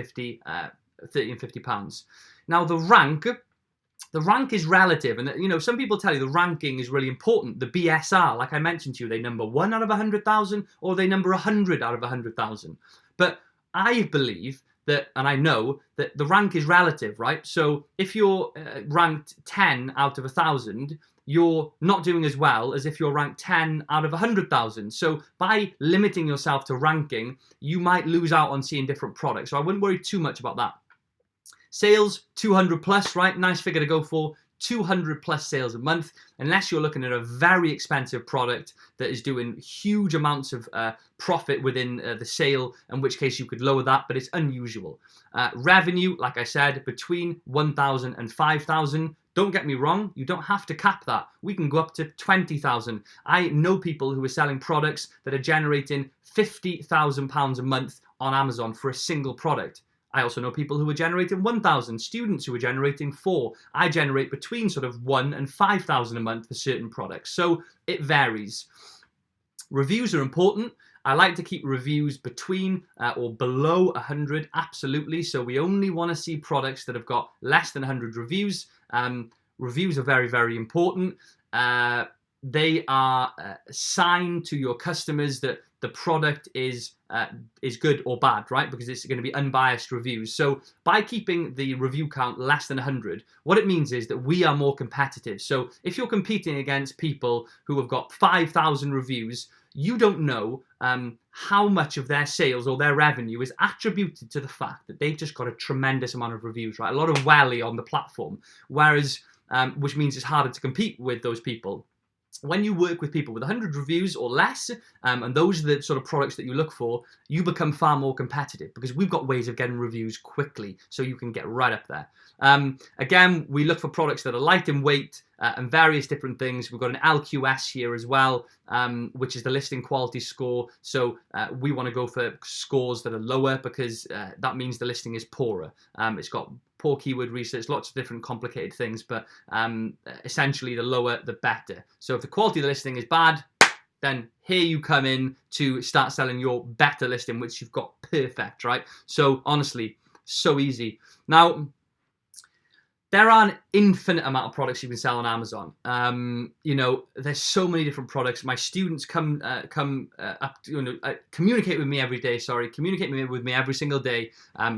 £50. Now the rank is relative, and some people tell you the ranking is really important. The BSR, like I mentioned to you, they number 1 out of 100,000 or they number 100 out of 100,000. But I believe that, and I know that the rank is relative, right? So if you're ranked 10 out of 1,000, you're not doing as well as if you're ranked 10 out of 100,000. So by limiting yourself to ranking, you might lose out on seeing different products. So I wouldn't worry too much about that. Sales, 200 plus, right? Nice figure to go for. 200 plus sales a month, unless you're looking at a very expensive product that is doing huge amounts of profit within the sale, in which case you could lower that, but it's unusual. Revenue, like I said, between 1,000 and 5,000. Don't get me wrong, you don't have to cap that. We can go up to 20,000. I know people who are selling products that are generating £50,000 a month on Amazon for a single product. I also know people who are generating 1,000, students who are generating 4. I generate between sort of 1 and 5,000 a month for certain products. So it varies. Reviews are important. I like to keep reviews between or below 100, absolutely. So we only want to see products that have got less than 100 reviews. Reviews are very, very important. They are a sign to your customers that the product is good or bad, right? Because it's going to be unbiased reviews. So by keeping the review count less than 100, what it means is that we are more competitive. So if you're competing against people who have got 5,000 reviews, you don't know how much of their sales or their revenue is attributed to the fact that they've just got a tremendous amount of reviews, right? A lot of welly on the platform, whereas which means it's harder to compete with those people. When you work with people with 100 reviews or less, and those are the sort of products that you look for, you become far more competitive because we've got ways of getting reviews quickly so you can get right up there. Again, we look for products that are light in weight and various different things. We've got an LQS here as well, which is the listing quality score. So we want to go for scores that are lower because that means the listing is poorer. It's got poor keyword research, lots of different complicated things, but essentially the lower, the better. So if the quality of the listing is bad, then here you come in to start selling your better listing, which you've got perfect, right? So honestly, so easy. Now, there are an infinite amount of products you can sell on Amazon. You know, there's so many different products. My students come up, communicate with me every day. Communicate with me every single day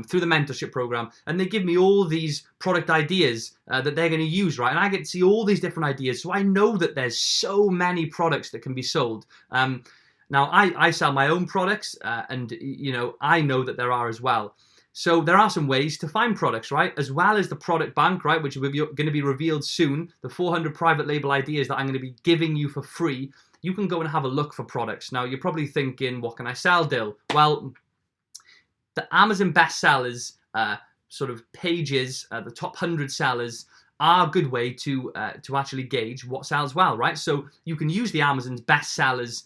through the mentorship program, and they give me all these product ideas that they're going to use, right? And I get to see all these different ideas, so I know that there's so many products that can be sold. Now, I sell my own products, and you know, I know that there are as well. So there are some ways to find products, right? As well as the product bank, right, which are going to be revealed soon, the 400 private label ideas that I'm going to be giving you for free, you can go and have a look for products. Now, you're probably thinking, what can I sell, Dill? Well, the Amazon bestsellers sort of pages, the top 100 sellers, are a good way to actually gauge what sells well, right? So you can use the Amazon's bestsellers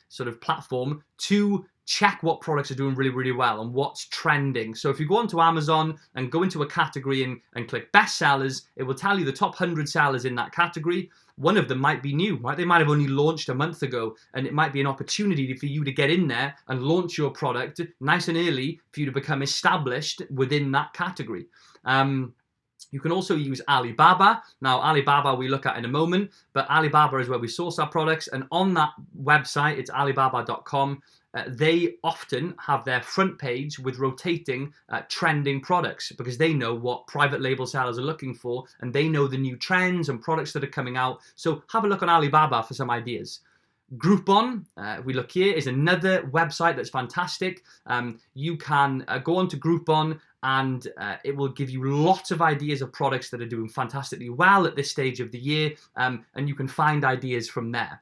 sort of platform to check what products are doing really, really well and what's trending. So if you go onto Amazon and go into a category and click bestsellers, it will tell you the top 100 sellers in that category. One of them might be new, right? They might have only launched a month ago, and it might be an opportunity for you to get in there and launch your product nice and early for you to become established within that category. You can also use Alibaba. Now, Alibaba we look at in a moment, but Alibaba is where we source our products. And on that website, it's alibaba.com. They often have their front page with rotating trending products, because they know what private label sellers are looking for, and they know the new trends and products that are coming out. So have a look on Alibaba for some ideas. Groupon, we look here, is another website that's fantastic. You can go on to Groupon, and it will give you lots of ideas of products that are doing fantastically well at this stage of the year, and you can find ideas from there.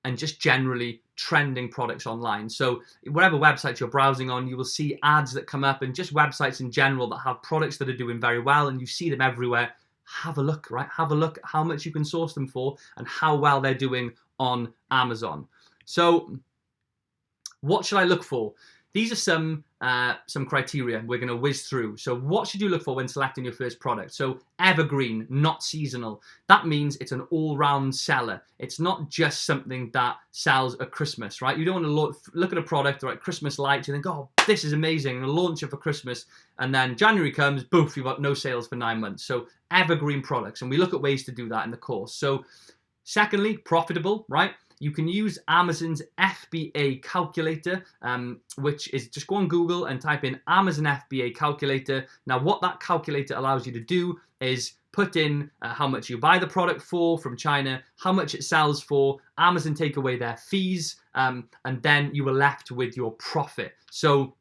And just generally trending products online. So whatever websites you're browsing on, you will see ads that come up, and just websites in general that have products that are doing very well, and you see them everywhere. Have a look, right? Have a look at how much you can source them for and how well they're doing on Amazon. So what should I look for? These are some criteria we're going to whiz through. So what should you look for when selecting your first product? So evergreen, not seasonal. That means it's an all-round seller. It's not just something that sells at Christmas, right? You don't want to look at a product like Christmas lights and think, oh, this is amazing, and launch it for Christmas. And then January comes, boof, you've got no sales for 9 months. So evergreen products. And we look at ways to do that in the course. So secondly, profitable, right? You can use Amazon's FBA calculator, which is just go on Google and type in Amazon FBA calculator. Now, what that calculator allows you to do is put in how much you buy the product for from China, how much it sells for, Amazon take away their fees, and then you are left with your profit. So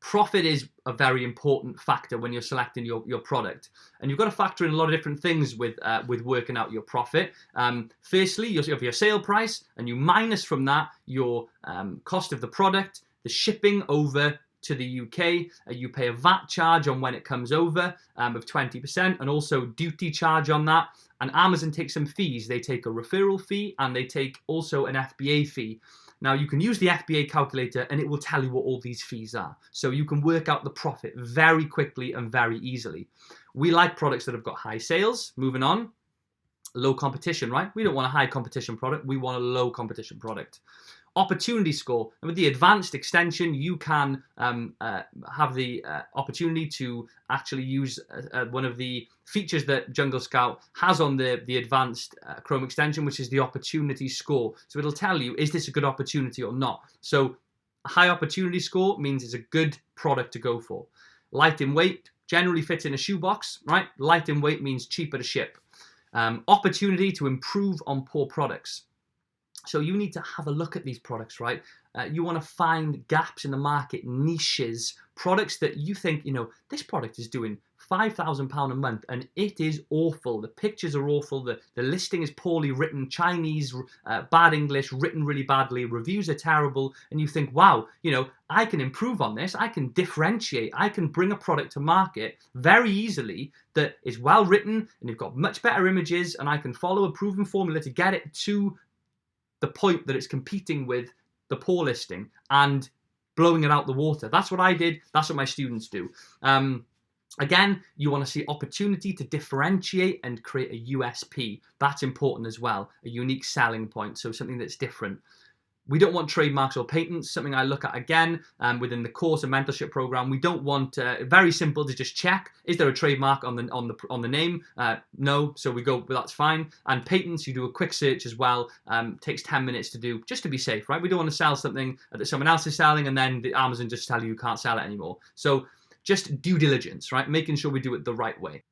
profit is a very important factor when you're selecting your product, and you've got to factor in a lot of different things with working out your profit. Firstly, you have your sale price, and you minus from that your cost of the product, the shipping over to the UK. You pay a VAT charge on when it comes over of 20%, and also duty charge on that. And Amazon takes some fees. They take a referral fee, and they take also an FBA fee. Now, you can use the FBA calculator, and it will tell you what all these fees are. So you can work out the profit very quickly and very easily. We like products that have got high sales. Moving on. Low competition, right? We don't want a high competition product. We want a low competition product. Opportunity score. And with the advanced extension, you can have the opportunity to actually use one of the features that Jungle Scout has on the advanced Chrome extension, which is the opportunity score. So it'll tell you, is this a good opportunity or not? So a high opportunity score means it's a good product to go for. Light in weight, generally fits in a shoebox, right? Light in weight means cheaper to ship. Opportunity to improve on poor products. So you need to have a look at these products, right? You want to find gaps in the market, niches, products that you think, this product is doing £5,000 a month and it is awful. The pictures are awful. The listing is poorly written, Chinese, bad English, written really badly, reviews are terrible. And you think, wow, I can improve on this. I can differentiate. I can bring a product to market very easily that is well written, and you've got much better images, and I can follow a proven formula to get it to the point that it's competing with the poor listing and blowing it out the water. That's what I did. That's what my students do. Again, you want to see opportunity to differentiate and create a USP. That's important as well, a unique selling point, so something that's different. We don't want trademarks or patents, something I look at again within the course and mentorship program. We don't want, very simple to just check, is there a trademark on the name? No, so we go, well, that's fine. And patents, you do a quick search as well, takes 10 minutes to do, just to be safe, right? We don't want to sell something that someone else is selling and then the Amazon just tell you can't sell it anymore. So just due diligence, right? Making sure we do it the right way.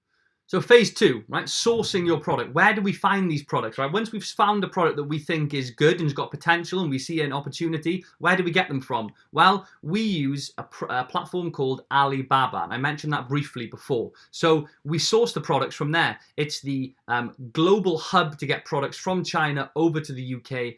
So phase 2, right? Sourcing your product. Where do we find these products, right? Once we've found a product that we think is good and has got potential and we see an opportunity, where do we get them from? Well, we use a platform called Alibaba. And I mentioned that briefly before. So we source the products from there. It's the global hub to get products from China over to the UK.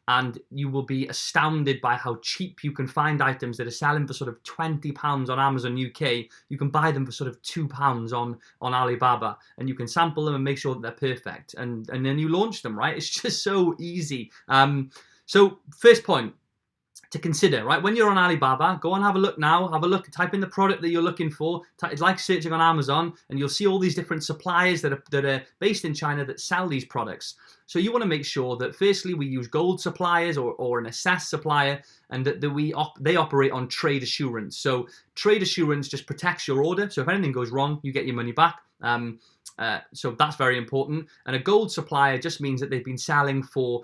And you will be astounded by how cheap you can find items that are selling for sort of £20 on Amazon UK. You can buy them for sort of £2 on Alibaba, and you can sample them and make sure that they're perfect. And then you launch them, right? It's just so easy. So first point to consider, right? When you're on Alibaba, go and have a look now. Have a look, type in the product that you're looking for. It's like searching on Amazon, and you'll see all these different suppliers that are based in China that sell these products. So you want to make sure that firstly we use gold suppliers or an assessed supplier, and that they operate on trade assurance. So trade assurance just protects your order. So if anything goes wrong, you get your money back. So that's very important. And a gold supplier just means that they've been selling for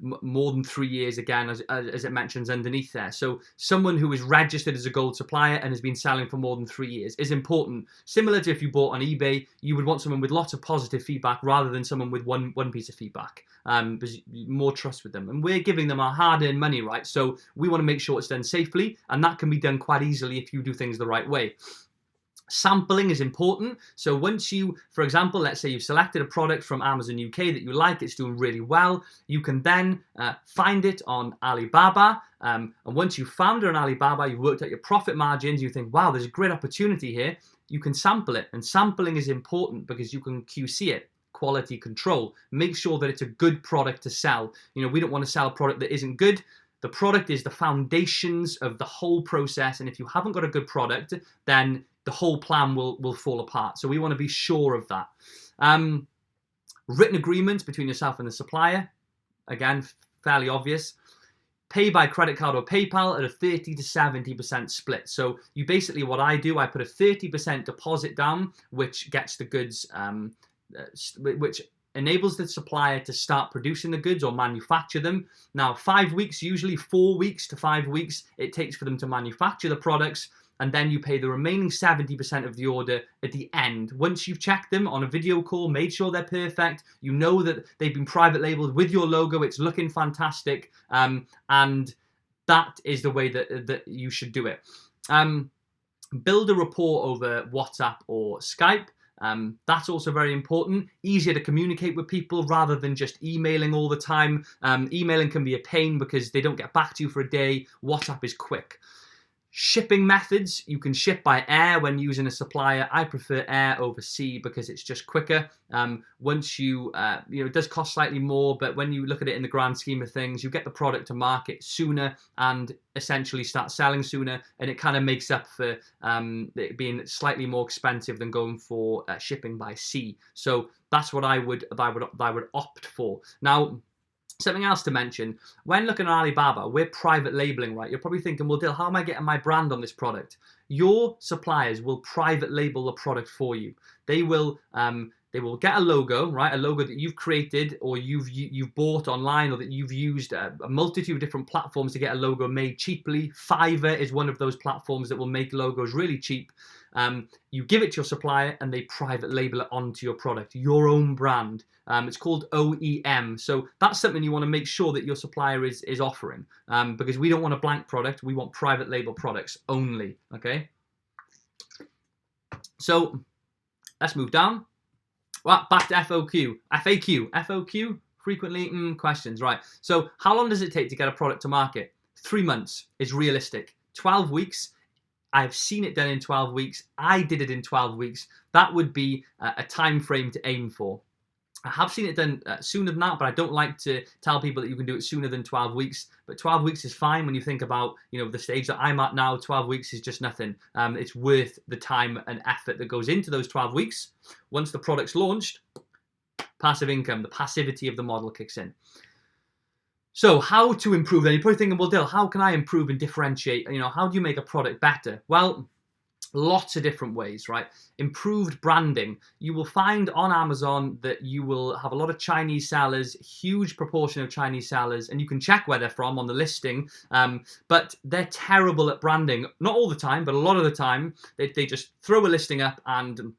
more than 3 years, again, as it mentions underneath there. So someone who is registered as a gold supplier and has been selling for more than 3 years is important. Similar to if you bought on eBay, you would want someone with lots of positive feedback rather than someone with one piece of feedback, because more trust with them. And we're giving them our hard-earned money, right? So we want to make sure it's done safely, and that can be done quite easily if you do things the right way. Sampling is important. So once you, for example, let's say you've selected a product from Amazon UK that you like, it's doing really well, you can then find it on Alibaba. And once you've found it on Alibaba, you've worked out your profit margins, you think, wow, there's a great opportunity here, you can sample it. And sampling is important because you can QC it. Quality control. Make sure that it's a good product to sell. You know, we don't want to sell a product that isn't good. The product is the foundations of the whole process. And if you haven't got a good product, then the whole plan will fall apart. So we want to be sure of that. Written agreements between yourself and the supplier. Again, fairly obvious. Pay by credit card or PayPal at a 30 to 70% split. So you basically, what I do, I put a 30% deposit down, which gets the goods, which enables the supplier to start producing the goods or manufacture them. Now, 5 weeks, usually 4 weeks to 5 weeks, it takes for them to manufacture the products. And then you pay the remaining 70% of the order at the end. Once you've checked them on a video call, made sure they're perfect, you know that they've been private labeled with your logo, it's looking fantastic, and that is the way that you should do it. Build a rapport over WhatsApp or Skype. That's also very important. Easier to communicate with people rather than just emailing all the time. Emailing can be a pain because they don't get back to you for a day. WhatsApp is quick. Shipping methods, you can ship by air when using a supplier. I prefer air over sea because it's just quicker. Once it does cost slightly more, but when you look at it in the grand scheme of things, you get the product to market sooner and essentially start selling sooner, and it kind of makes up for it being slightly more expensive than going for shipping by sea. So that's what I would opt for. Now, something else to mention, when looking at Alibaba, we're private labeling, right? You're probably thinking, well, Dil, how am I getting my brand on this product? Your suppliers will private label the product for you. They will get a logo, right? A logo that you've created or you've bought online, or that you've used a multitude of different platforms to get a logo made cheaply. Fiverr is one of those platforms that will make logos really cheap. You give it to your supplier and they private label it onto your product, your own brand. It's called OEM. So that's something you want to make sure that your supplier is offering, because we don't want a blank product. We want private label products only. Okay. So let's move down. Well, back to FAQ, frequently questions, right? So how long does it take to get a product to market? 3 months is realistic. 12 weeks, I've seen it done in 12 weeks. I did it in 12 weeks. That would be a time frame to aim for. I have seen it done sooner than that, but I don't like to tell people that you can do it sooner than 12 weeks. But 12 weeks is fine when you think about, the stage that I'm at now. 12 weeks is just nothing. It's worth the time and effort that goes into those 12 weeks. Once the product's launched, passive income, the passivity of the model kicks in. So how to improve then? You're probably thinking, well, Dill, how can I improve and differentiate? How do you make a product better? Well, lots of different ways, right? Improved branding. You will find on Amazon that you will have a lot of Chinese sellers, huge proportion of Chinese sellers, and you can check where they're from on the listing, but they're terrible at branding. Not all the time, but a lot of the time, they just throw a listing up and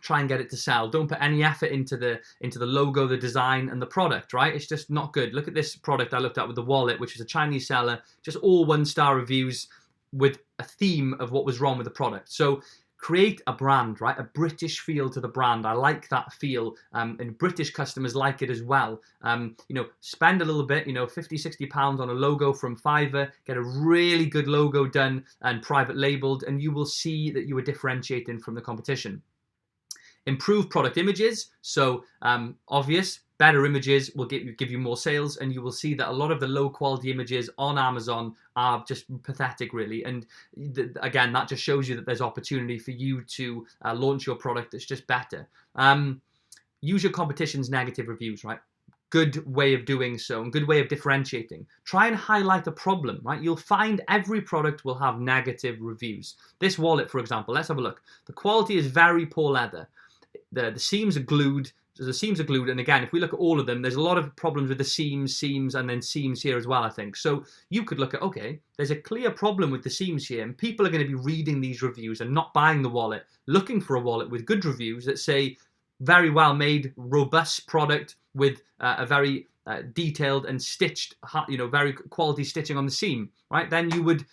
try and get it to sell. Don't put any effort into the logo, the design, and the product, right? It's just not good. Look at this product I looked at with the wallet, which is a Chinese seller, just all 1-star reviews with a theme of what was wrong with the product. So create a brand, right? A British feel to the brand. I like that feel, and British customers like it as well. Spend a little bit, 50, 60 pounds on a logo from Fiverr, get a really good logo done and private labeled, and you will see that you are differentiating from the competition. Improve product images. So obvious, better images will give you more sales, and you will see that a lot of the low quality images on Amazon are just pathetic, really. And again, that just shows you that there's opportunity for you to launch your product that's just better. Use your competition's negative reviews, right? Good way of doing so, and good way of differentiating. Try and highlight a problem, right? You'll find every product will have negative reviews. This wallet, for example, let's have a look. The quality is very poor leather. The seams are glued. So the seams are glued, and again, if we look at all of them, there's a lot of problems with the seams, and then seams here as well, I think. So you could look at, okay, there's a clear problem with the seams here, and people are going to be reading these reviews and not buying the wallet, looking for a wallet with good reviews that say, very well made, robust product with a very detailed and stitched, very quality stitching on the seam, right? Then you would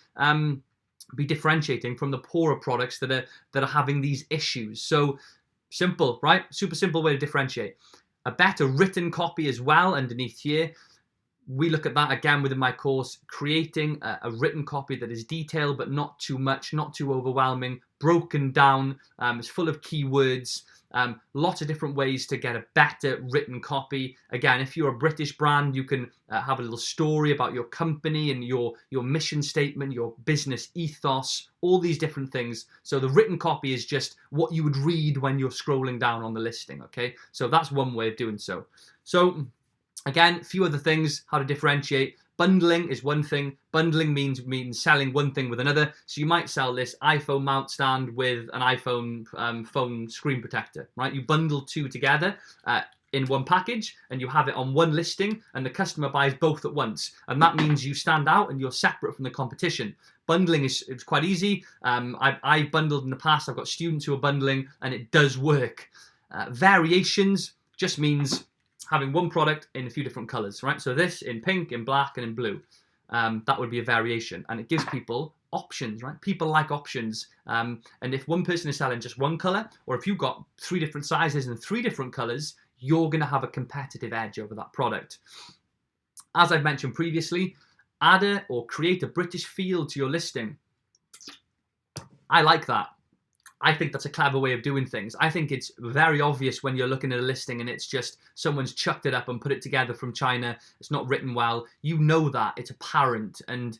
be differentiating from the poorer products that are having these issues. So simple, right? Super simple way to differentiate. A better written copy as well underneath here. We look at that again within my course, creating a written copy that is detailed, but not too much, not too overwhelming, broken down, it's full of keywords, lots of different ways to get a better written copy. Again, if you're a British brand, you can have a little story about your company and your mission statement, your business ethos, all these different things. So the written copy is just what you would read when you're scrolling down on the listing, okay? So that's one way of doing so. So again, a few other things, how to differentiate. Bundling is one thing. Bundling means selling one thing with another. So you might sell this iPhone mount stand with an iPhone phone screen protector, right? You bundle two together in one package, and you have it on one listing, and the customer buys both at once. And that means you stand out and you're separate from the competition. Bundling is quite easy. I've bundled in the past. I've got students who are bundling, and it does work. Variations just means having one product in a few different colors, right? So this in pink, in black, and in blue. That would be a variation, and it gives people options, right? People like options. And if one person is selling just one color, or if you've got 3 different sizes and 3 different colors, you're going to have a competitive edge over that product. As I've mentioned previously, add or create a British feel to your listing. I like that. I think that's a clever way of doing things. I think it's very obvious when you're looking at a listing and it's just someone's chucked it up and put it together from China. It's not written well. You know that. It's apparent. And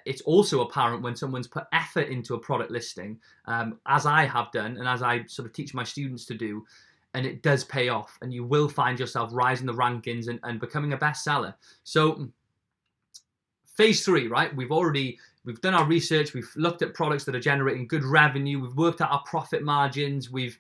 it's also apparent when someone's put effort into a product listing, as I have done and as I sort of teach my students to do. And it does pay off. And you will find yourself rising the rankings and becoming a bestseller. So phase 3, right? We've done our research, we've looked at products that are generating good revenue, we've worked out our profit margins, we've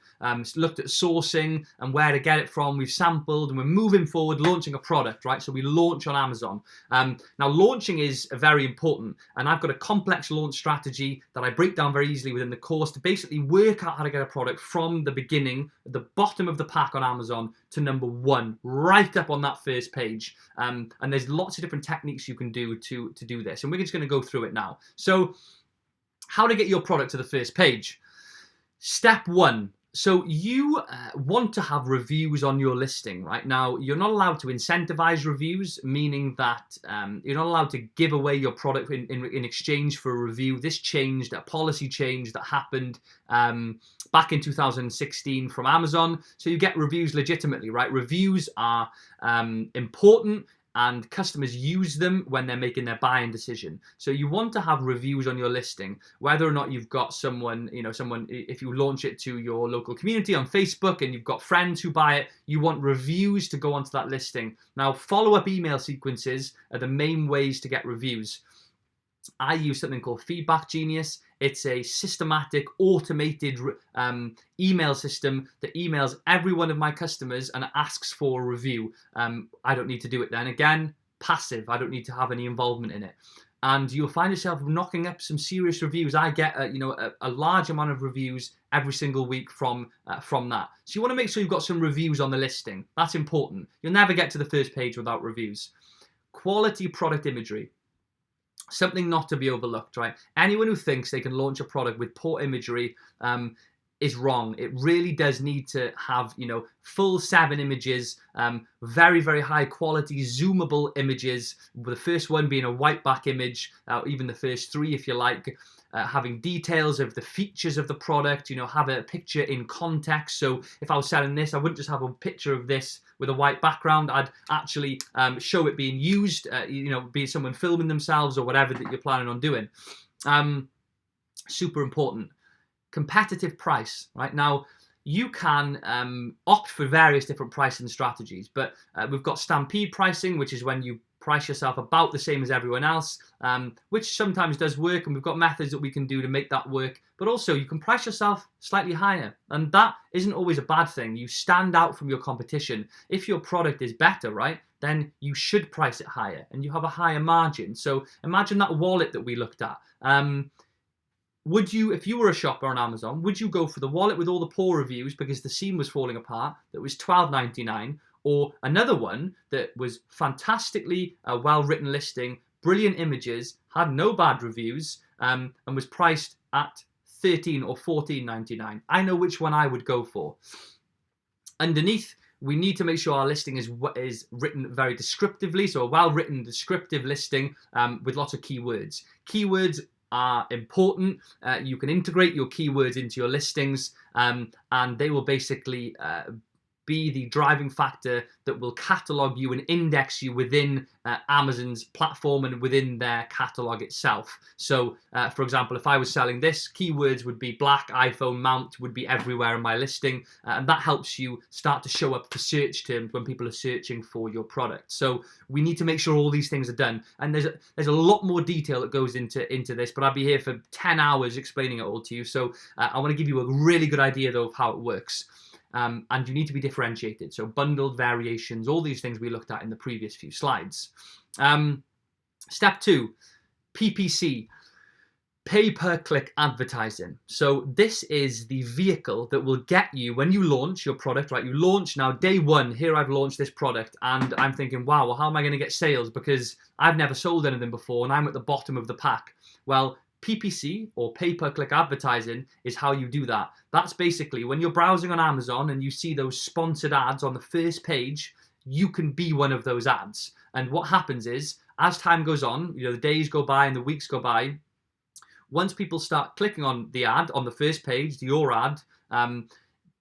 looked at sourcing and where to get it from, we've sampled, and we're moving forward, launching a product, right? So we launch on Amazon. Now, launching is very important, and I've got a complex launch strategy that I break down very easily within the course to basically work out how to get a product from the beginning, at the bottom of the pack on Amazon, to number 1, right up on that first page. And there's lots of different techniques you can do to do this, and we're just going to go through it now. So how to get your product to the first page. Step 1, So you want to have reviews on your listing, right? Now, you're not allowed to incentivize reviews, meaning that you're not allowed to give away your product in exchange for a review. This changed, a policy change that happened back in 2016 from Amazon. So you get reviews legitimately, right? Reviews are important, and customers use them when they're making their buying decision. So you want to have reviews on your listing, whether or not you've got someone, if you launch it to your local community on Facebook and you've got friends who buy it, you want reviews to go onto that listing. Now, follow-up email sequences are the main ways to get reviews. I use something called Feedback Genius. It's a systematic, automated email system that emails every one of my customers and asks for a review. I don't need to do it then. Again, passive. I don't need to have any involvement in it. And you'll find yourself knocking up some serious reviews. I get a large amount of reviews every single week from that. So you want to make sure you've got some reviews on the listing. That's important. You'll never get to the first page without reviews. Quality product imagery. Something not to be overlooked, right? Anyone who thinks they can launch a product with poor imagery is wrong. It really does need to have, full 7 images, very, very high quality, zoomable images. The first one being a white back image, even the first 3 if you like. Having details of the features of the product, have a picture in context. So if I was selling this, I wouldn't just have a picture of this with a white background. I'd actually show it being used, be someone filming themselves or whatever that you're planning on doing. Super important. Competitive price, right? Now, you can opt for various different pricing strategies, but we've got stampede pricing, which is when you price yourself about the same as everyone else, which sometimes does work, and we've got methods that we can do to make that work. But also you can price yourself slightly higher, and that isn't always a bad thing. You stand out from your competition. If your product is better, right, then you should price it higher and you have a higher margin. So imagine that wallet that we looked at. Would you, if you were a shopper on Amazon, would you go for the wallet with all the poor reviews because the seam was falling apart, that was $12.99, or another one that was fantastically well-written listing, brilliant images, had no bad reviews, and was priced at $13 or $14.99? I know which one I would go for. Underneath, we need to make sure our listing is written very descriptively, so a well-written descriptive listing with lots of keywords. Keywords are important. You can integrate your keywords into your listings, and they will basically be the driving factor that will catalog you and index you within Amazon's platform and within their catalog itself. So, for example, if I was selling this, keywords would be black iPhone mount would be everywhere in my listing, and that helps you start to show up for search terms when people are searching for your product. So we need to make sure all these things are done, and there's a lot more detail that goes into this, but I'll be here for 10 hours explaining it all to you. So I want to give you a really good idea though of how it works. And you need to be differentiated. So bundled variations, all these things we looked at in the previous few slides. Step 2, PPC, pay-per-click advertising. So this is the vehicle that will get you, when you launch your product, right? You launch now, day 1, here I've launched this product, and I'm thinking, wow, well, how am I going to get sales? Because I've never sold anything before, and I'm at the bottom of the pack. Well, PPC, or pay-per-click advertising, is how you do that. That's basically when you're browsing on Amazon and you see those sponsored ads on the first page, you can be one of those ads. And what happens is, as time goes on, the days go by and the weeks go by, once people start clicking on the ad on the first page, your ad,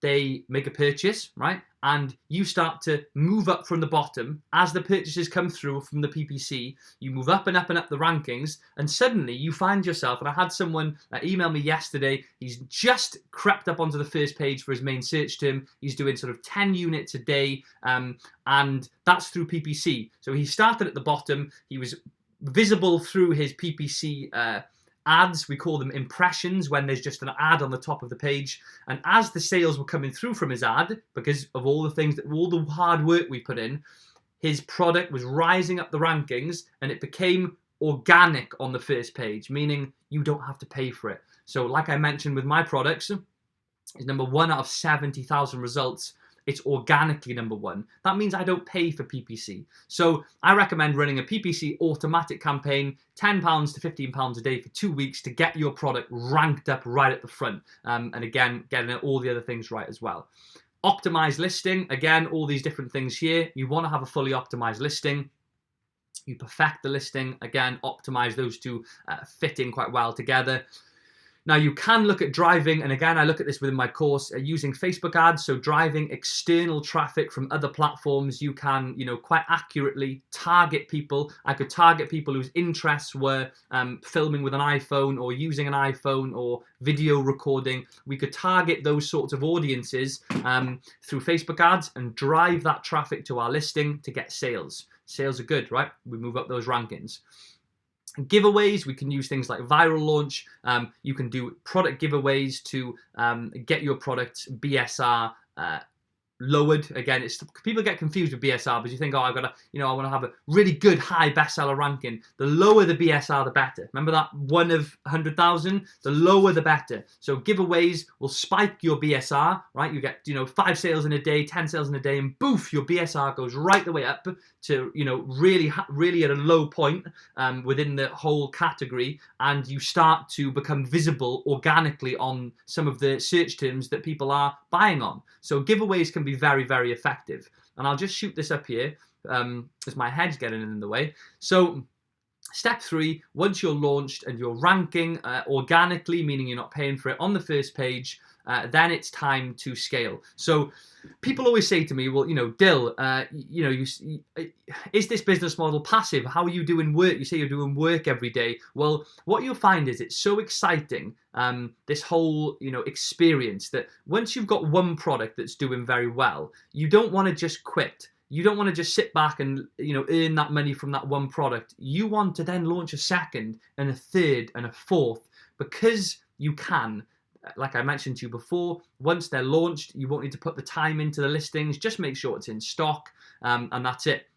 they make a purchase, right? And you start to move up from the bottom. As the purchases come through from the PPC, you move up and up and up the rankings, and suddenly you find yourself, and I had someone email me yesterday, he's just crept up onto the first page for his main search term. He's doing sort of 10 units a day, and that's through PPC. So he started at the bottom, he was visible through his PPC ads. We call them impressions when there's just an ad on the top of the page. And as the sales were coming through from his ad, because of all the hard work we put in, his product was rising up the rankings, and it became organic on the first page, meaning you don't have to pay for it. So like I mentioned with my products, it's number 1 out of 70,000 results it's organically number one. That means I don't pay for PPC. So I recommend running a PPC automatic campaign, £10 to £15 a day for 2 weeks to get your product ranked up right at the front. And again, getting all the other things right as well. Optimized listing, again, all these different things here. You want to have a fully optimized listing. You perfect the listing, again, optimize those two fit in quite well together. Now you can look at driving, and again, I look at this within my course, using Facebook ads, so driving external traffic from other platforms. You can, quite accurately target people. I could target people whose interests were filming with an iPhone or using an iPhone or video recording. We could target those sorts of audiences through Facebook ads and drive that traffic to our listing to get sales. Sales are good, right? We move up those rankings. Giveaways, we can use things like Viral Launch. You can do product giveaways to get your product's BSR lowered. Again, people get confused with BSR because you think, oh, I've got to, I want to have a really good high bestseller ranking. The lower the BSR, the better. Remember that 1 of 100,000? The lower the better. So giveaways will spike your BSR, right? You get, 5 sales in a day, 10 sales in a day, and boof, your BSR goes right the way up to, really at a low point within the whole category, and you start to become visible organically on some of the search terms that people are buying on. So giveaways can be very, very effective. And I'll just shoot this up here as my head's getting in the way. So step 3, once you're launched and you're ranking organically, meaning you're not paying for it on the first page, then it's time to scale. So people always say to me, well, Dill, is this business model passive? How are you doing work? You say you're doing work every day. Well, what you'll find is it's so exciting, this whole, experience, that once you've got one product that's doing very well, you don't want to just quit. You don't want to just sit back and, earn that money from that one product. You want to then launch a second and a third and a fourth, because you can. Like I mentioned to you before, once they're launched, you won't need to put the time into the listings. Just make sure it's in stock, and that's it.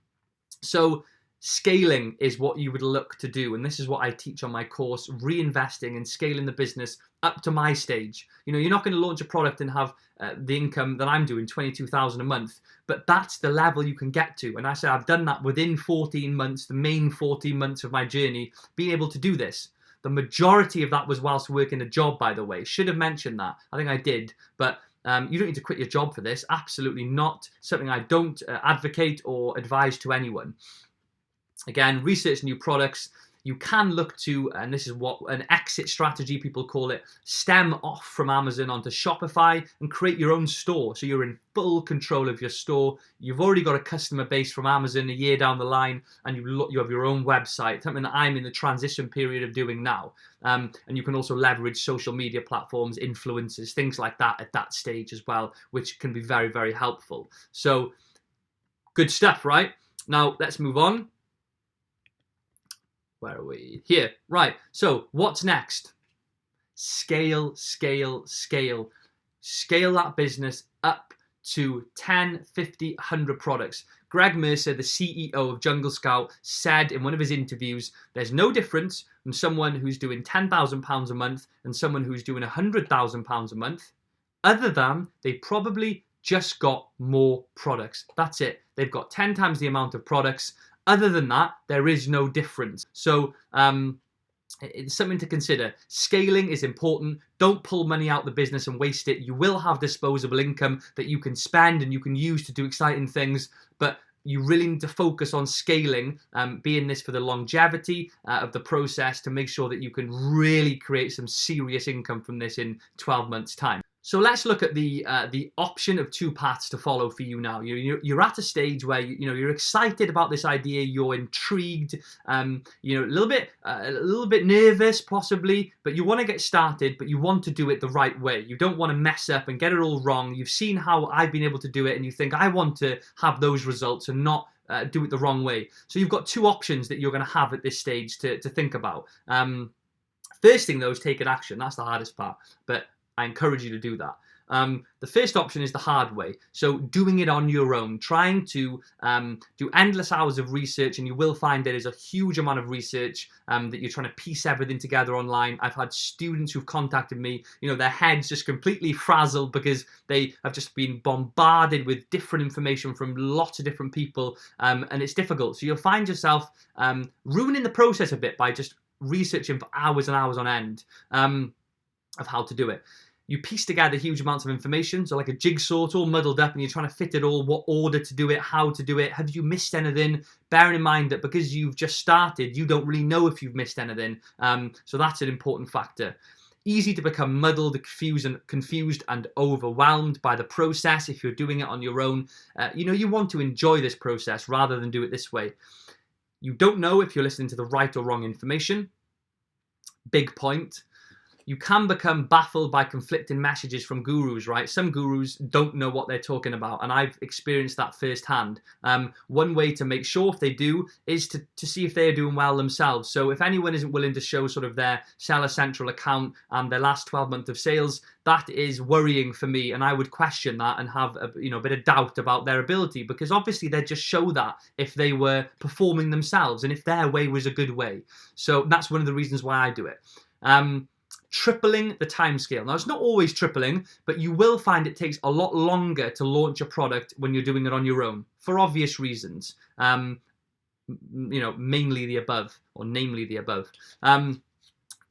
So scaling is what you would look to do, and this is what I teach on my course, reinvesting and scaling the business up to my stage. You're not going to launch a product and have the income that I'm doing, 22,000 a month, but that's the level you can get to. And I say I've done that within 14 months, the main 14 months of my journey, being able to do this. The majority of that was whilst working a job, by the way. Should have mentioned that. I think I did. But you don't need to quit your job for this. Absolutely not. Something I don't advocate or advise to anyone. Again, research new products. You can look to, and this is what an exit strategy people call it, stem off from Amazon onto Shopify and create your own store. So you're in full control of your store. You've already got a customer base from Amazon a year down the line, and you have your own website, something that I'm in the transition period of doing now. And you can also leverage social media platforms, influencers, things like that at that stage as well, which can be very, very helpful. So good stuff, right? Now let's move on. Where are we? Here. Right. So what's next? Scale, scale, scale. Scale that business up to 10, 50, 100 products. Greg Mercer, the CEO of Jungle Scout, said in one of his interviews, there's no difference from someone who's doing £10,000 a month and someone who's doing £100,000 a month, other than they probably just got more products. That's it. They've got 10 times the amount of products. Other than that, there is no difference. So it's something to consider. Scaling is important. Don't pull money out of the business and waste it. You will have disposable income that you can spend and you can use to do exciting things, but you really need to focus on scaling, be in this for the longevity of the process, to make sure that you can really create some serious income from this in 12 months' time. So let's look at the option of 2 paths to follow for you now. You're at a stage where you're excited about this idea, you're intrigued, a little bit nervous possibly, but you want to get started, but you want to do it the right way. You don't want to mess up and get it all wrong. You've seen how I've been able to do it, and you think I want to have those results and not do it the wrong way. So you've got 2 options that you're going to have at this stage to think about. First thing though is take an action. That's the hardest part, but I encourage you to do that. The first option is the hard way. So doing it on your own, trying to do endless hours of research, and you will find there is a huge amount of research that you're trying to piece everything together online. I've had students who've contacted me, their heads just completely frazzled because they have just been bombarded with different information from lots of different people, and it's difficult. So you'll find yourself ruining the process a bit by just researching for hours and hours on end of how to do it. You piece together huge amounts of information, so like a jigsaw, it's all muddled up and you're trying to fit it all, what order to do it, how to do it, have you missed anything? Bearing in mind that because you've just started, you don't really know if you've missed anything, so that's an important factor. Easy to become muddled, confused and overwhelmed by the process if you're doing it on your own. You want to enjoy this process rather than do it this way. You don't know if you're listening to the right or wrong information. Big point. You can become baffled by conflicting messages from gurus, right? Some gurus don't know what they're talking about, and I've experienced that firsthand. One way to make sure if they do is to see if they're doing well themselves. So if anyone isn't willing to show sort of their Seller Central account and their last 12 months of sales, that is worrying for me, and I would question that and have a bit of doubt about their ability, because obviously they'd just show that if they were performing themselves and if their way was a good way. So that's one of the reasons why I do it. Tripling the timescale. Now, it's not always tripling, but you will find it takes a lot longer to launch a product when you're doing it on your own, for obvious reasons. Mainly the above, or namely the above.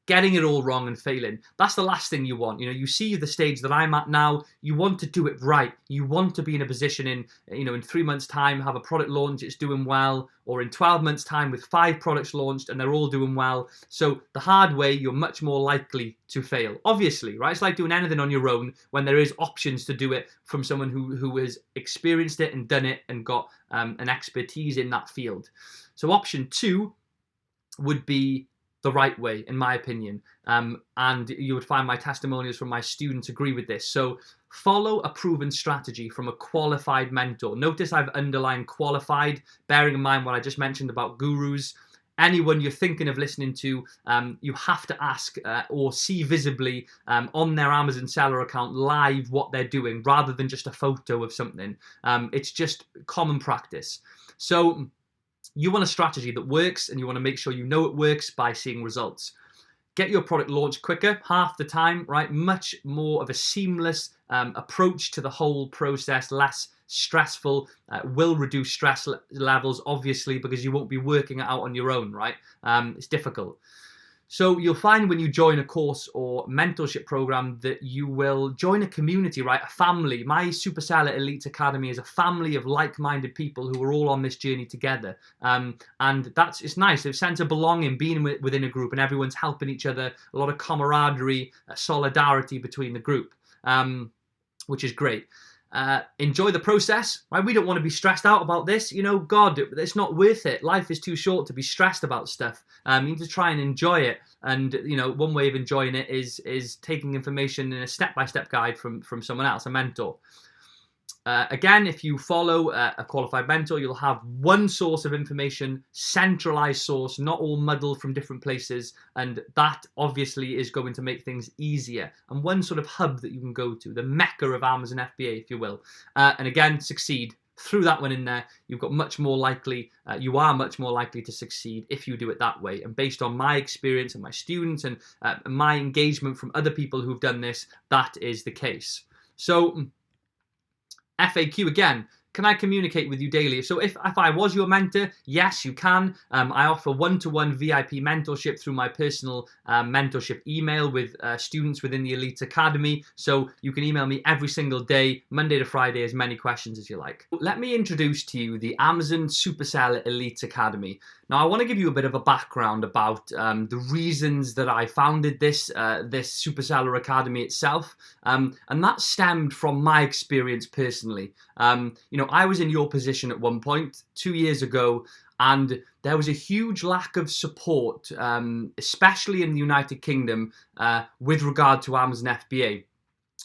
Getting it all wrong and failing. That's the last thing you want. You see the stage that I'm at now, you want to do it right. You want to be in a position in 3 months' time, have a product launch, it's doing well, or in 12 months' time with 5 products launched and they're all doing well. So the hard way, you're much more likely to fail. Obviously, right? It's like doing anything on your own when there is options to do it from someone who has experienced it and done it and got an expertise in that field. So option 2 would be the right way, in my opinion. And you would find my testimonials from my students agree with this. So follow a proven strategy from a qualified mentor. Notice I've underlined qualified, bearing in mind what I just mentioned about gurus. Anyone you're thinking of listening to, you have to ask or see visibly on their Amazon seller account live what they're doing, rather than just a photo of something. It's just common practice. So you want a strategy that works, and you want to make sure you know it works by seeing results. Get your product launched quicker, half the time, right? Much more of a seamless approach to the whole process, less stressful, will reduce stress levels, obviously, because you won't be working it out on your own, right? It's difficult. So you'll find when you join a course or mentorship program that you will join a community, right? A family. My Super Seller Elite Academy is a family of like-minded people who are all on this journey together. And it's nice. There's a sense of belonging, being within a group, and everyone's helping each other. A lot of camaraderie, solidarity between the group, which is great. Enjoy the process, right? We don't want to be stressed out about this. God, it's not worth it. Life is too short to be stressed about stuff. You need to try and enjoy it. And, one way of enjoying it is taking information in a step-by-step guide from someone else, a mentor. Again, if you follow a qualified mentor, you'll have one source of information, centralized source, not all muddled from different places, and that obviously is going to make things easier. And one sort of hub that you can go to, the mecca of Amazon FBA, if you will. And again, succeed. Through that one in there, you are much more likely to succeed if you do it that way. And based on my experience and my students and my engagement from other people who've done this, that is the case. So FAQ again, can I communicate with you daily? So if I was your mentor, yes, you can. I offer one-to-one VIP mentorship through my personal mentorship email with students within the Elite Academy. So you can email me every single day, Monday to Friday, as many questions as you like. Let me introduce to you the Amazon Super Seller Elite Academy. Now, I want to give you a bit of a background about the reasons that I founded this Super Seller Academy itself, and that stemmed from my experience personally. I was in your position at one point 2 years ago, and there was a huge lack of support, especially in the United Kingdom, with regard to Amazon FBA.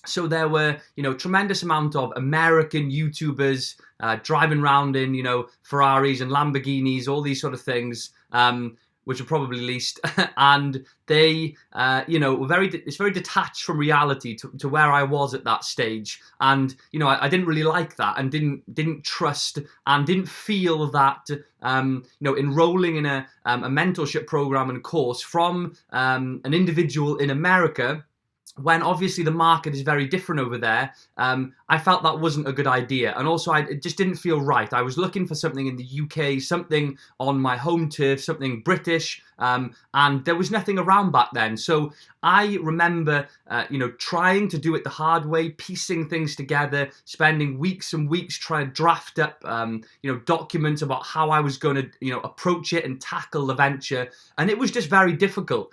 So there were, tremendous amount of American YouTubers driving around in, Ferraris and Lamborghinis, all these sort of things, which are probably least, and they, were it's very detached from reality to where I was at that stage, and I didn't really like that, and didn't trust, and didn't feel that enrolling in a mentorship program and course from an individual in America, when obviously the market is very different over there, I felt that wasn't a good idea. And also, it just didn't feel right. I was looking for something in the UK, something on my home turf, something British, and there was nothing around back then. So I remember, trying to do it the hard way, piecing things together, spending weeks and weeks trying to draft up, documents about how I was going to, approach it and tackle the venture. And it was just very difficult.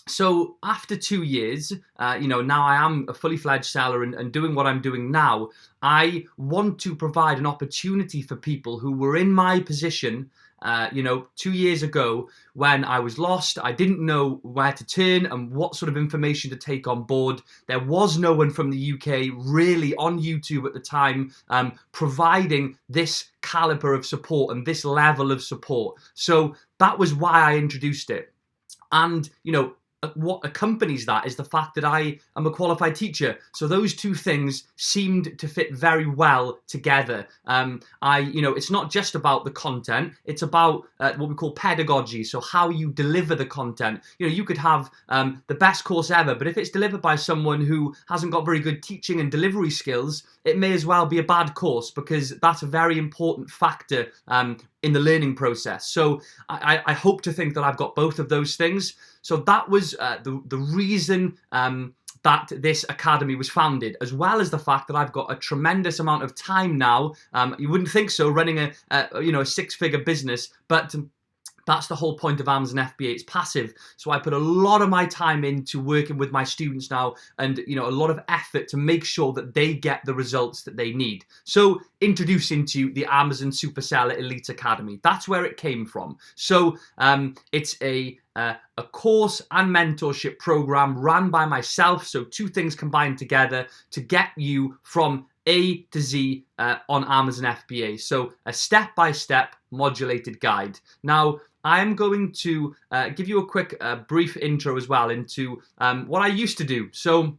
So after 2 years, now I am a fully fledged seller and doing what I'm doing now. I want to provide an opportunity for people who were in my position, 2 years ago, when I was lost. I didn't know where to turn and what sort of information to take on board. There was no one from the UK really on YouTube at the time providing this caliber of support and this level of support. So that was why I introduced it. And, what accompanies that is the fact that I am a qualified teacher. So those two things seemed to fit very well together. It's not just about the content, it's about what we call pedagogy. So how you deliver the content. You could have the best course ever, but if it's delivered by someone who hasn't got very good teaching and delivery skills, it may as well be a bad course, because that's a very important factor in the learning process. So I hope to think that I've got both of those things. So that was the reason that this academy was founded, as well as the fact that I've got a tremendous amount of time now. You wouldn't think so, running a six-figure business, but that's the whole point of Amazon FBA. It's passive. So I put a lot of my time into working with my students now, and a lot of effort to make sure that they get the results that they need. So introducing to you the Amazon Superseller Elite Academy. That's where it came from. So it's a course and mentorship program run by myself. So two things combined together to get you from A to Z on Amazon FBA. So a step-by-step modulated guide. Now, I'm going to give you a quick brief intro as well into what I used to do. So,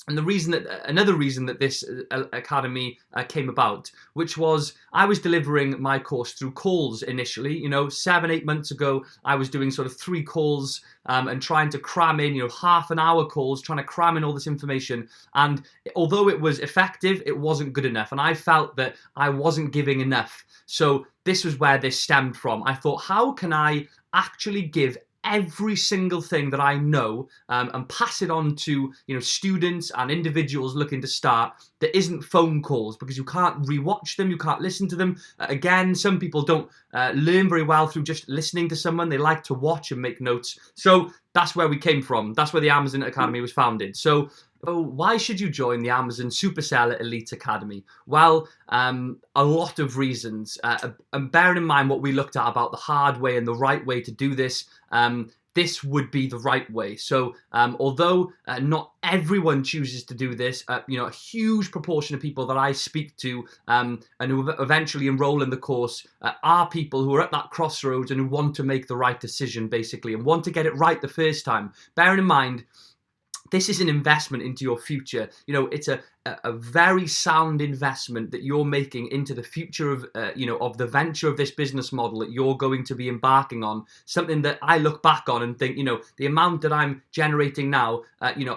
and another reason that this academy came about, which was I was delivering my course through calls initially. 7-8 months ago, I was doing sort of 3 calls and trying to cram in, half an hour calls, trying to cram in all this information. And although it was effective, it wasn't good enough. And I felt that I wasn't giving enough. So this was where this stemmed from. I thought, how can I actually give every single thing that I know and pass it on to students and individuals looking to start that isn't phone calls, because you can't rewatch them, you can't listen to them. Again, some people don't learn very well through just listening to someone. They like to watch and make notes. So that's where we came from. That's where the Amazon Academy was founded. So why should you join the Amazon Superseller Elite Academy? Well, a lot of reasons. And bearing in mind what we looked at about the hard way and the right way to do this, this would be the right way. So although not everyone chooses to do this, a huge proportion of people that I speak to and who eventually enroll in the course are people who are at that crossroads and who want to make the right decision, basically, and want to get it right the first time. Bearing in mind, this is an investment into your future. It's a very sound investment that you're making into the future of, of the venture of this business model that you're going to be embarking on. Something that I look back on and think, the amount that I'm generating now,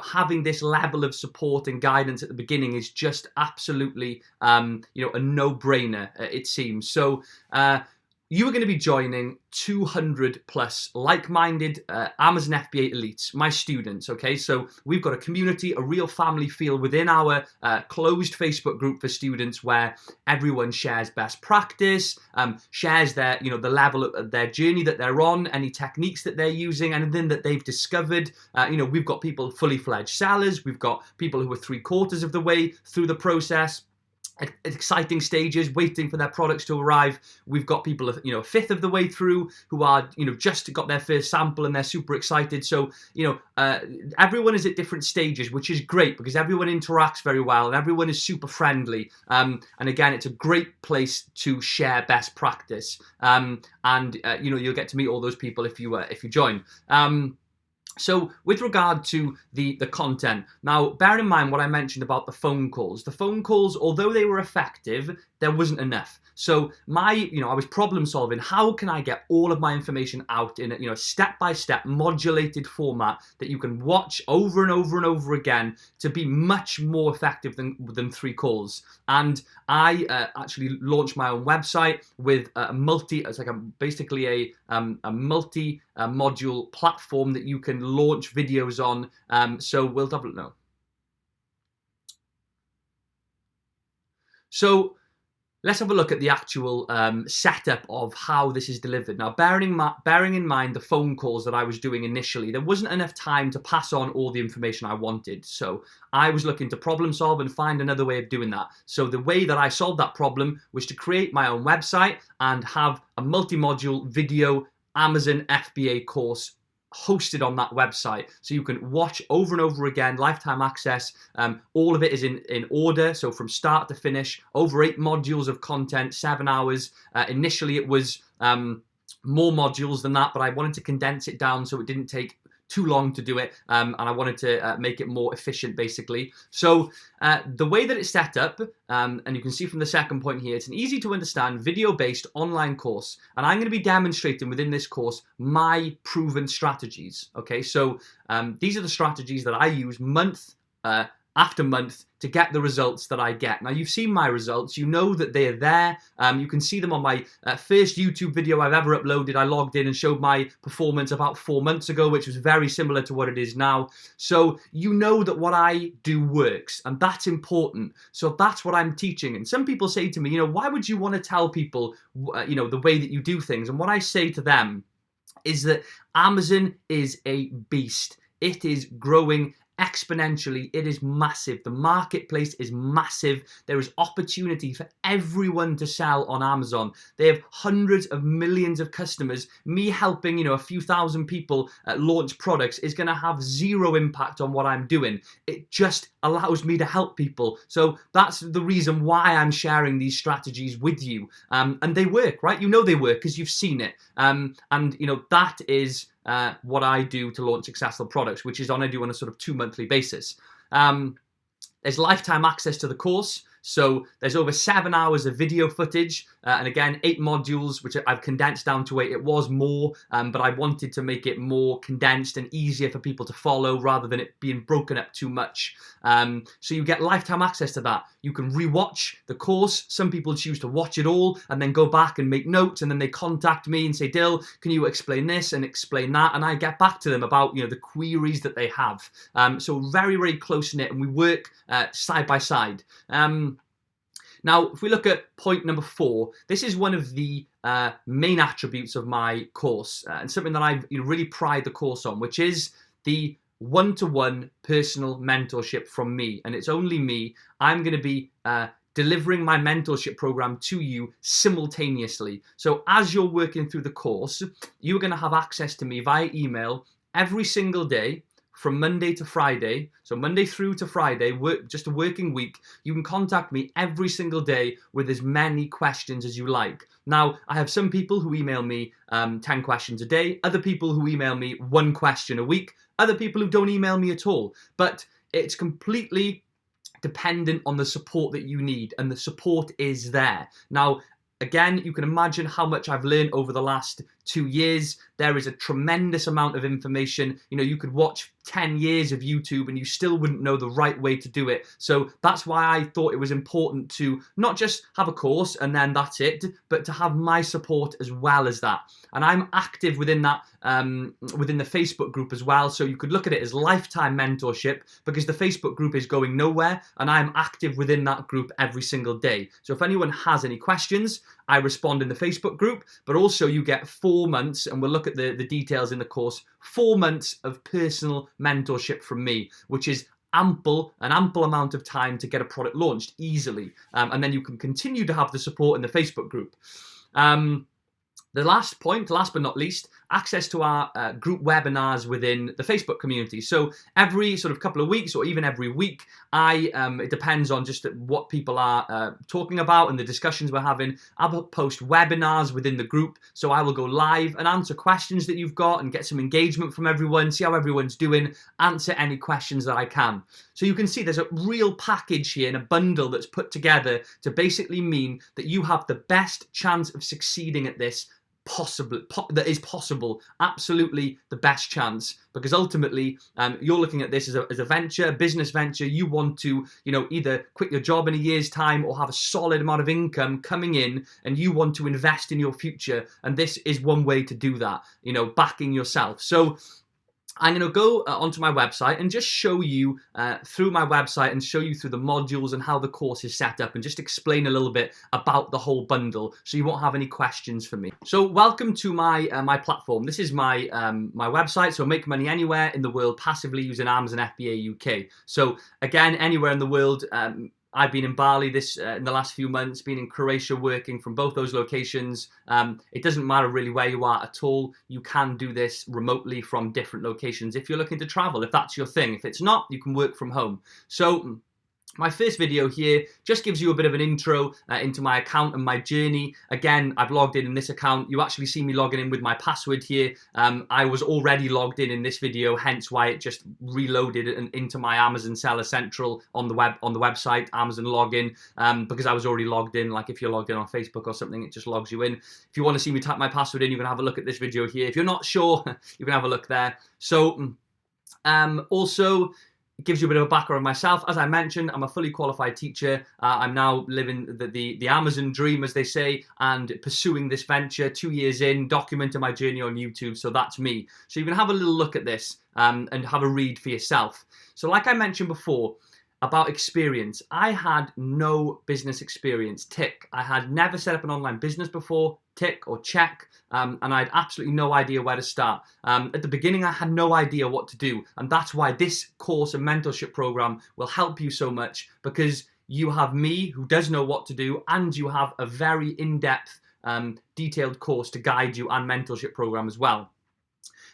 having this level of support and guidance at the beginning is just absolutely, a no-brainer, it seems. So, you are going to be joining 200 plus like-minded Amazon FBA elites, my students, okay? So we've got a community, a real family feel within our closed Facebook group for students, where everyone shares best practice, shares their, the level of their journey that they're on, any techniques that they're using, anything that they've discovered. We've got people fully fledged sellers, we've got people who are 3/4 of the way through the process. at exciting stages, waiting for their products to arrive. We've got people, a fifth of the way through who are, just got their first sample and they're super excited. So, everyone is at different stages, which is great because everyone interacts very well and everyone is super friendly. And again, it's a great place to share best practice. You'll get to meet all those people if you join. So with regard to the content, now bear in mind what I mentioned about the phone calls. The phone calls, although they were effective, there wasn't enough. So I was problem solving. How can I get all of my information out in a step-by-step modulated format that you can watch over and over and over again to be much more effective than 3 calls? And I actually launched my own website with basically a multi-module platform that you can launch videos on. So we'll double it now. So let's have a look at the actual setup of how this is delivered. Now, bearing in mind the phone calls that I was doing initially, there wasn't enough time to pass on all the information I wanted. So I was looking to problem solve and find another way of doing that. So the way that I solved that problem was to create my own website and have a multi-module video Amazon FBA course hosted on that website, so you can watch over and over again, lifetime access. All of it is in order, so from start to finish, over 8 modules of content, 7 hours. Initially it was more modules than that, but I wanted to condense it down so it didn't take too long to do it, and I wanted to make it more efficient, basically. So the way that it's set up, and you can see from the second point here, it's an easy to understand video-based online course, and I'm going to be demonstrating within this course my proven strategies. Okay, so these are the strategies that I use month after month to get the results that I get. Now, you've seen my results. You know that they're there. You can see them on my first YouTube video I've ever uploaded. I logged in and showed my performance about 4 months ago, which was very similar to what it is now. So you know that what I do works, and that's important. So that's what I'm teaching. And some people say to me, why would you want to tell people, the way that you do things? And what I say to them is that Amazon is a beast. It is growing exponentially. It is massive. The marketplace is massive. There is opportunity for everyone to sell on Amazon. They have hundreds of millions of customers. Me helping, a few thousand people launch products is going to have zero impact on what I'm doing. It just allows me to help people. So that's the reason why I'm sharing these strategies with you. And they work, right? They work because you've seen it. That is what I do to launch successful products, which is I do on a sort of 2 monthly basis. There's lifetime access to the course. So there's over 7 hours of video footage, and again, 8 modules, which I've condensed down to 8. It was more, but I wanted to make it more condensed and easier for people to follow rather than it being broken up too much. So you get lifetime access to that. You can rewatch the course. Some people choose to watch it all and then go back and make notes, and then they contact me and say, Dill, can you explain this and explain that? And I get back to them about the queries that they have. So very, very close-knit, and we work side by side. Now, if we look at point number 4, this is one of the main attributes of my course, and something that I really pride the course on, which is the one-to-one personal mentorship from me. And it's only me. I'm going to be delivering my mentorship program to you simultaneously. So as you're working through the course, you're going to have access to me via email every single day, from Monday to Friday, so Monday through to Friday, just a working week. You can contact me every single day with as many questions as you like. Now, I have some people who email me 10 questions a day, other people who email me 1 question a week, other people who don't email me at all. But it's completely dependent on the support that you need, and the support is there. Now, again, you can imagine how much I've learned over the last 2 years. There is a tremendous amount of information. You could watch 10 years of YouTube and you still wouldn't know the right way to do it. So that's why I thought it was important to not just have a course and then that's it, but to have my support as well as that. And I'm active within that, within the Facebook group as well. So you could look at it as lifetime mentorship, because the Facebook group is going nowhere and I'm active within that group every single day. So if anyone has any questions, I respond in the Facebook group, but also you get 4 months, and we'll look at the details in the course, 4 months of personal mentorship from me, which is an ample amount of time to get a product launched easily. And then you can continue to have the support in the Facebook group. The last point, last but not least, access to our group webinars within the Facebook community. So every sort of couple of weeks or even every week, it depends on just what people are talking about and the discussions we're having. I'll post webinars within the group. So I will go live and answer questions that you've got and get some engagement from everyone, see how everyone's doing, answer any questions that I can. So you can see there's a real package here and a bundle that's put together to basically mean that you have the best chance of succeeding at this that is possible, absolutely the best chance, because ultimately you're looking at this as a venture, a business venture. You want to, either quit your job in a year's time or have a solid amount of income coming in, and you want to invest in your future. And this is one way to do that, backing yourself. So I'm going to go onto my website and just show you through my website and show you through the modules and how the course is set up, and just explain a little bit about the whole bundle so you won't have any questions for me. So welcome to my platform. This is my website. So make money anywhere in the world passively using Amazon FBA UK. So again, anywhere in the world. I've been in Bali in the last few months, been in Croatia working from both those locations. It doesn't matter really where you are at all. You can do this remotely from different locations if you're looking to travel, if that's your thing. If it's not, you can work from home. So my first video here just gives you a bit of an intro into my account and my journey. Again, I've logged in this account. You actually see me logging in with my password here. I was already logged in this video, hence why it just reloaded into my Amazon Seller Central on the website, Amazon login, because I was already logged in. Like if you're logged in on Facebook or something, it just logs you in. If you want to see me type my password in, you can have a look at this video here. If you're not sure, you can have a look there. So also, it gives you a bit of a background of myself. As I mentioned, I'm a fully qualified teacher. I'm now living the Amazon dream, as they say, and pursuing this venture 2 years in, documenting my journey on YouTube. So that's me. So you can have a little look at this and have a read for yourself. So like I mentioned before, about experience, I had no business experience, tick. I had never set up an online business before, tick or check, and I had absolutely no idea where to start. At the beginning, I had no idea what to do, and that's why this course and mentorship program will help you so much, because you have me who does know what to do, and you have a very in-depth, detailed course to guide you, and mentorship program as well.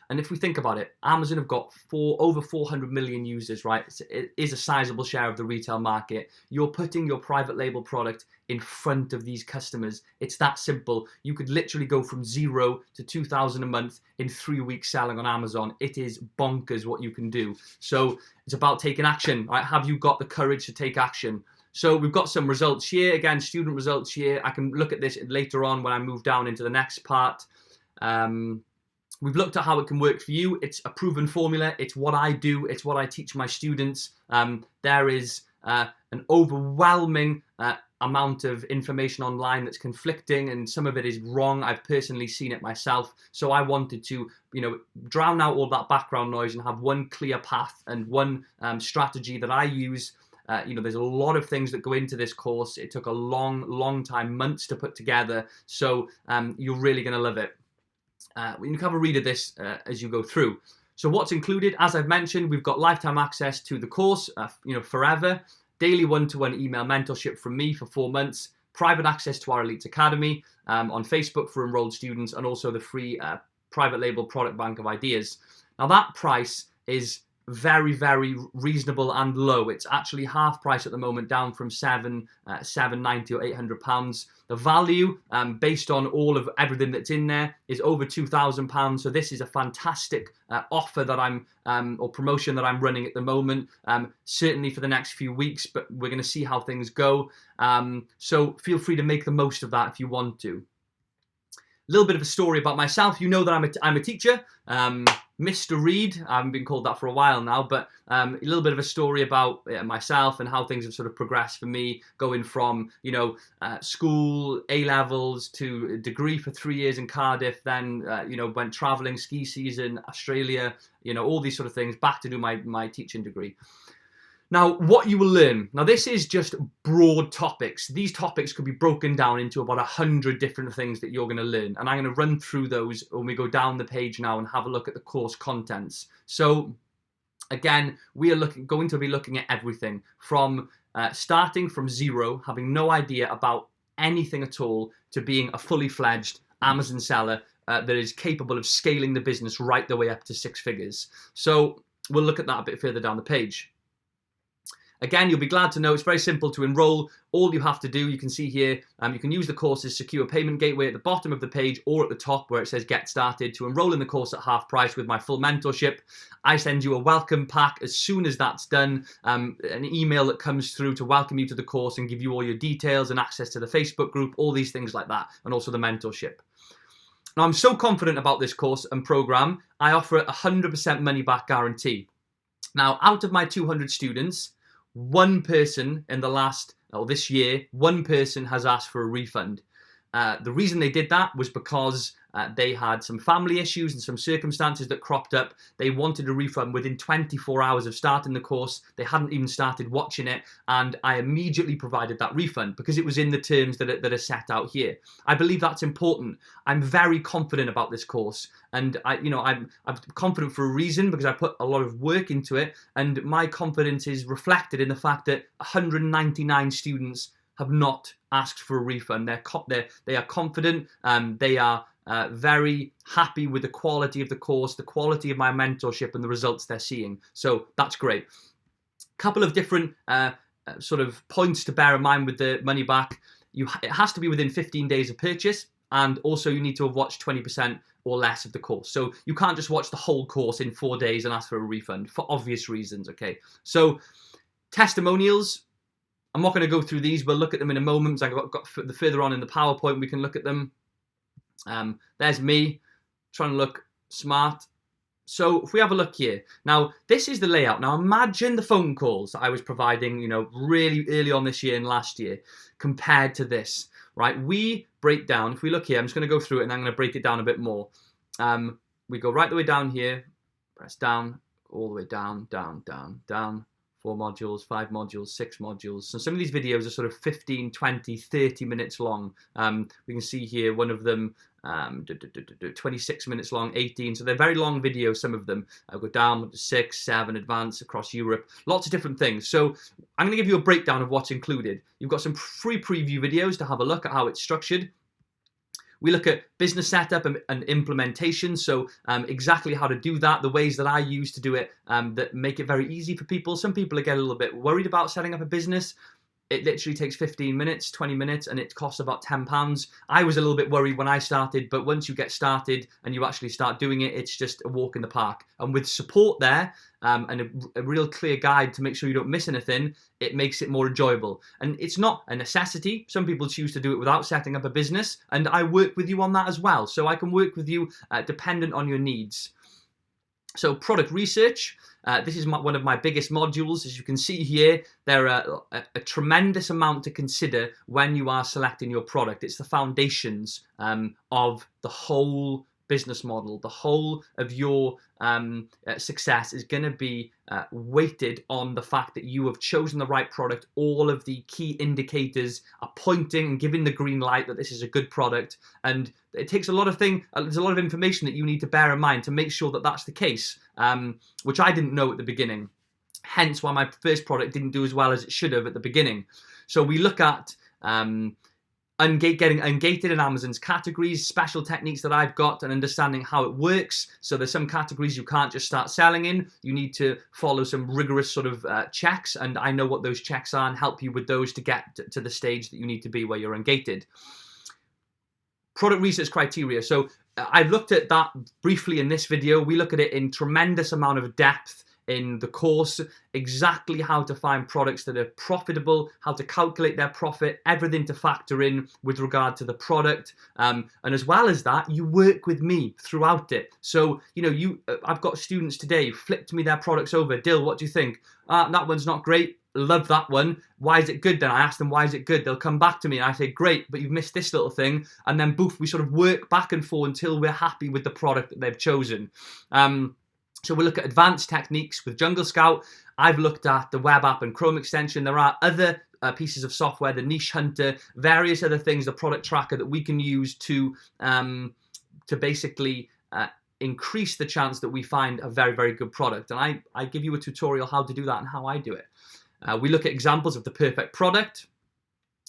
And if we think about it, Amazon have got over 400 million users, right? It is a sizable share of the retail market. You're putting your private label product in front of these customers. It's that simple. You could literally go from 0 to 2,000 a month in 3 weeks selling on Amazon. It is bonkers what you can do. So it's about taking action, right? Have you got the courage to take action? So we've got some results here. Again, student results here. I can look at this later on when I move down into the next part. We've looked at how it can work for you. It's a proven formula. It's what I do. It's what I teach my students. There is an overwhelming amount of information online that's conflicting, and some of it is wrong. I've personally seen it myself. So I wanted to, drown out all that background noise and have one clear path and one strategy that I use. There's a lot of things that go into this course. It took a long time, months to put together. So you're really going to love it. You can have a read of this as you go through. So what's included, as I've mentioned, we've got lifetime access to the course, forever, daily one-to-one email mentorship from me for 4 months, private access to our Elite Academy on Facebook for enrolled students, and also the free private label product bank of ideas. Now that price is very reasonable and low. It's actually half price at the moment, down from £790 or £800. The value, based on all of everything that's in there, is over £2,000. So this is a fantastic offer that or promotion that I'm running at the moment. Certainly for the next few weeks, but we're going to see how things go. So feel free to make the most of that if you want to. A little bit of a story about myself. You know that I'm a teacher. Mr. Reed, I haven't been called that for a while now, but a little bit of a story about myself and how things have sort of progressed for me, going from, school, A-levels, to a degree for 3 years in Cardiff, then, went traveling, ski season, Australia, all these sort of things, back to do my teaching degree. Now, what you will learn. Now, this is just broad topics. These topics could be broken down into about 100 different things that you're going to learn. And I'm going to run through those when we go down the page now and have a look at the course contents. So Again, we are going to be looking at everything from starting from zero, having no idea about anything at all, to being a fully fledged Amazon seller that is capable of scaling the business right the way up to 6 figures. So we'll look at that a bit further down the page. Again, you'll be glad to know it's very simple to enroll. All you have to do, you can see here, you can use the course's secure payment gateway at the bottom of the page or at the top where it says get started to enroll in the course at half price with my full mentorship. I send you a welcome pack as soon as that's done, an email that comes through to welcome you to the course and give you all your details and access to the Facebook group, all these things like that, and also the mentorship. Now, I'm so confident about this course and program, I offer a 100% money back guarantee. Now, out of my 200 students, one person in this year, one person has asked for a refund. The reason they did that was because they had some family issues and some circumstances that cropped up. They wanted a refund within 24 hours of starting the course. They hadn't even started watching it, and I immediately provided that refund because it was in the terms that are set out here. I believe that's important. I'm very confident about this course, and I'm confident for a reason because I put a lot of work into it, and my confidence is reflected in the fact that 199 students have not asked for a refund. They are confident. They are very happy with the quality of the course, the quality of my mentorship, and the results they're seeing. So that's great. Couple of different sort of points to bear in mind with the money back. It has to be within 15 days of purchase, and also you need to have watched 20% or less of the course. So you can't just watch the whole course in 4 days and ask for a refund for obvious reasons. Okay. So testimonials. I'm not going to go through these. We'll look at them in a moment. I got further on in the PowerPoint, we can look at them. There's me trying to look smart. So if we have a look here, now this is the layout. Now imagine the phone calls that I was providing, really early on this year and last year compared to this, right? We break down, if we look here, I'm just going to go through it and I'm going to break it down a bit more. We go right the way down here, press down, all the way down, down, down, down. 4 modules, 5 modules, 6 modules. So some of these videos are sort of 15, 20, 30 minutes long. We can see here one of them 26 minutes long, 18. So they're very long videos, some of them. I'll go down to 6, 7, advanced across Europe. Lots of different things. So I'm going to give you a breakdown of what's included. You've got some free preview videos to have a look at how it's structured. We look at business setup and implementation, so exactly how to do that, the ways that I use to do it that make it very easy for people. Some people get a little bit worried about setting up a business. It literally takes 15 minutes, 20 minutes, and it costs about £10. I was a little bit worried when I started, but once you get started and you actually start doing it, it's just a walk in the park. And with support there and a real clear guide to make sure you don't miss anything, it makes it more enjoyable. And it's not a necessity. Some people choose to do it without setting up a business, and I work with you on that as well. So I can work with you dependent on your needs. So product research, this is one of my biggest modules. As you can see here, there are a tremendous amount to consider when you are selecting your product. It's the foundations of the whole business model. The whole of your success is going to be weighted on the fact that you have chosen the right product. All of the key indicators are pointing and giving the green light that this is a good product, and it takes a lot of there's a lot of information that you need to bear in mind to make sure that that's the case, which I didn't know at the beginning, hence why my first product didn't do as well as it should have at the beginning. So we look at getting ungated in Amazon's categories, special techniques that I've got, and understanding how it works. So there's some categories you can't just start selling in. You need to follow some rigorous sort of checks, and I know what those checks are and help you with those to get to the stage that you need to be where you're ungated. Product research criteria. So I've looked at that briefly in this video. We look at it in tremendous amount of depth in the course, exactly how to find products that are profitable, how to calculate their profit, everything to factor in with regard to the product. And as well as that, you work with me throughout it. So, I've got students today flipped me their products over. Dill, what do you think? That one's not great. Love that one. Why is it good then? I ask them, why is it good? They'll come back to me and I say, great, but you've missed this little thing. And then boof, we sort of work back and forth until we're happy with the product that they've chosen. So we'll look at advanced techniques with Jungle Scout. I've looked at the web app and Chrome extension. There are other pieces of software, the Niche Hunter, various other things, the product tracker that we can use to basically increase the chance that we find a very, very good product. And I give you a tutorial how to do that and how I do it. We look at examples of the perfect product,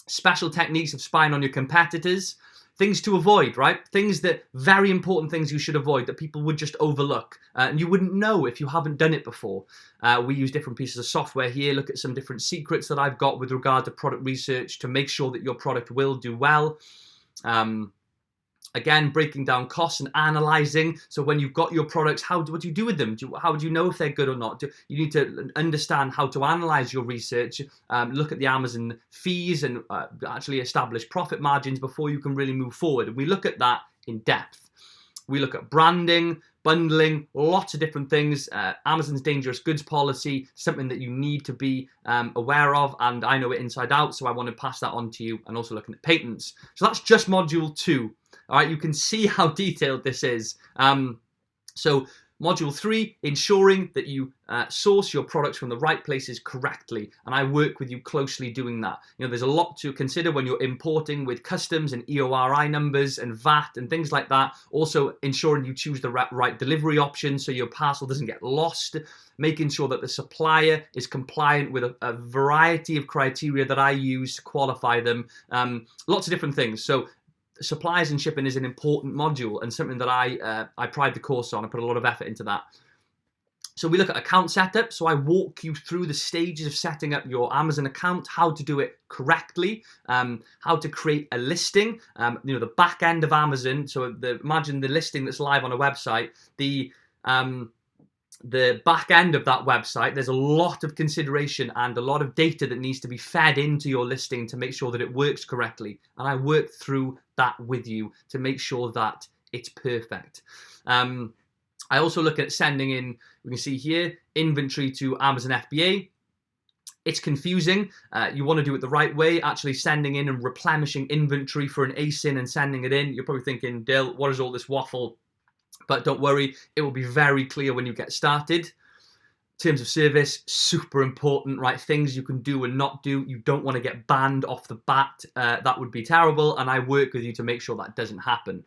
special techniques of spying on your competitors, things to avoid, right? Things that, very important things you should avoid that people would just overlook. And you wouldn't know if you haven't done it before. We use different pieces of software here, look at some different secrets that I've got with regard to product research to make sure that your product will do well. Again, breaking down costs and analysing. So when you've got your products, what do you do with them? How do you know if they're good or not? You need to understand how to analyse your research, look at the Amazon fees and actually establish profit margins before you can really move forward. And we look at that in depth. We look at branding, bundling, lots of different things. Amazon's dangerous goods policy, something that you need to be aware of, and I know it inside out, so I want to pass that on to you, and also looking at patents. So that's just module 2. All right, you can see how detailed this is. So module 3, ensuring that you source your products from the right places correctly, and I work with you closely doing that. You know, there's a lot to consider when you're importing with customs and EORI numbers and VAT and things like that. Also ensuring you choose the right delivery option so your parcel doesn't get lost. Making sure that the supplier is compliant with a variety of criteria that I use to qualify them. Lots of different things. So suppliers and shipping is an important module and something that I pride the course on. I put a lot of effort into that. So we look at account setup. So I walk you through the stages of setting up your Amazon account, how to do it correctly, how to create a listing, you know, the back end of Amazon. So imagine the listing that's live on a website, the back end of that website, there's a lot of consideration and a lot of data that needs to be fed into your listing to make sure that it works correctly. And I work through that with you to make sure that it's perfect. I also look at sending in, we can see here, inventory to Amazon FBA. It's confusing. You want to do it the right way, actually sending in and replenishing inventory for an ASIN and sending it in. You're probably thinking, Dale, what is all this waffle? But don't worry, it will be very clear when you get started. Terms of service, super important, right? Things you can do and not do. You don't want to get banned off the bat. That would be terrible, and I work with you to make sure that doesn't happen.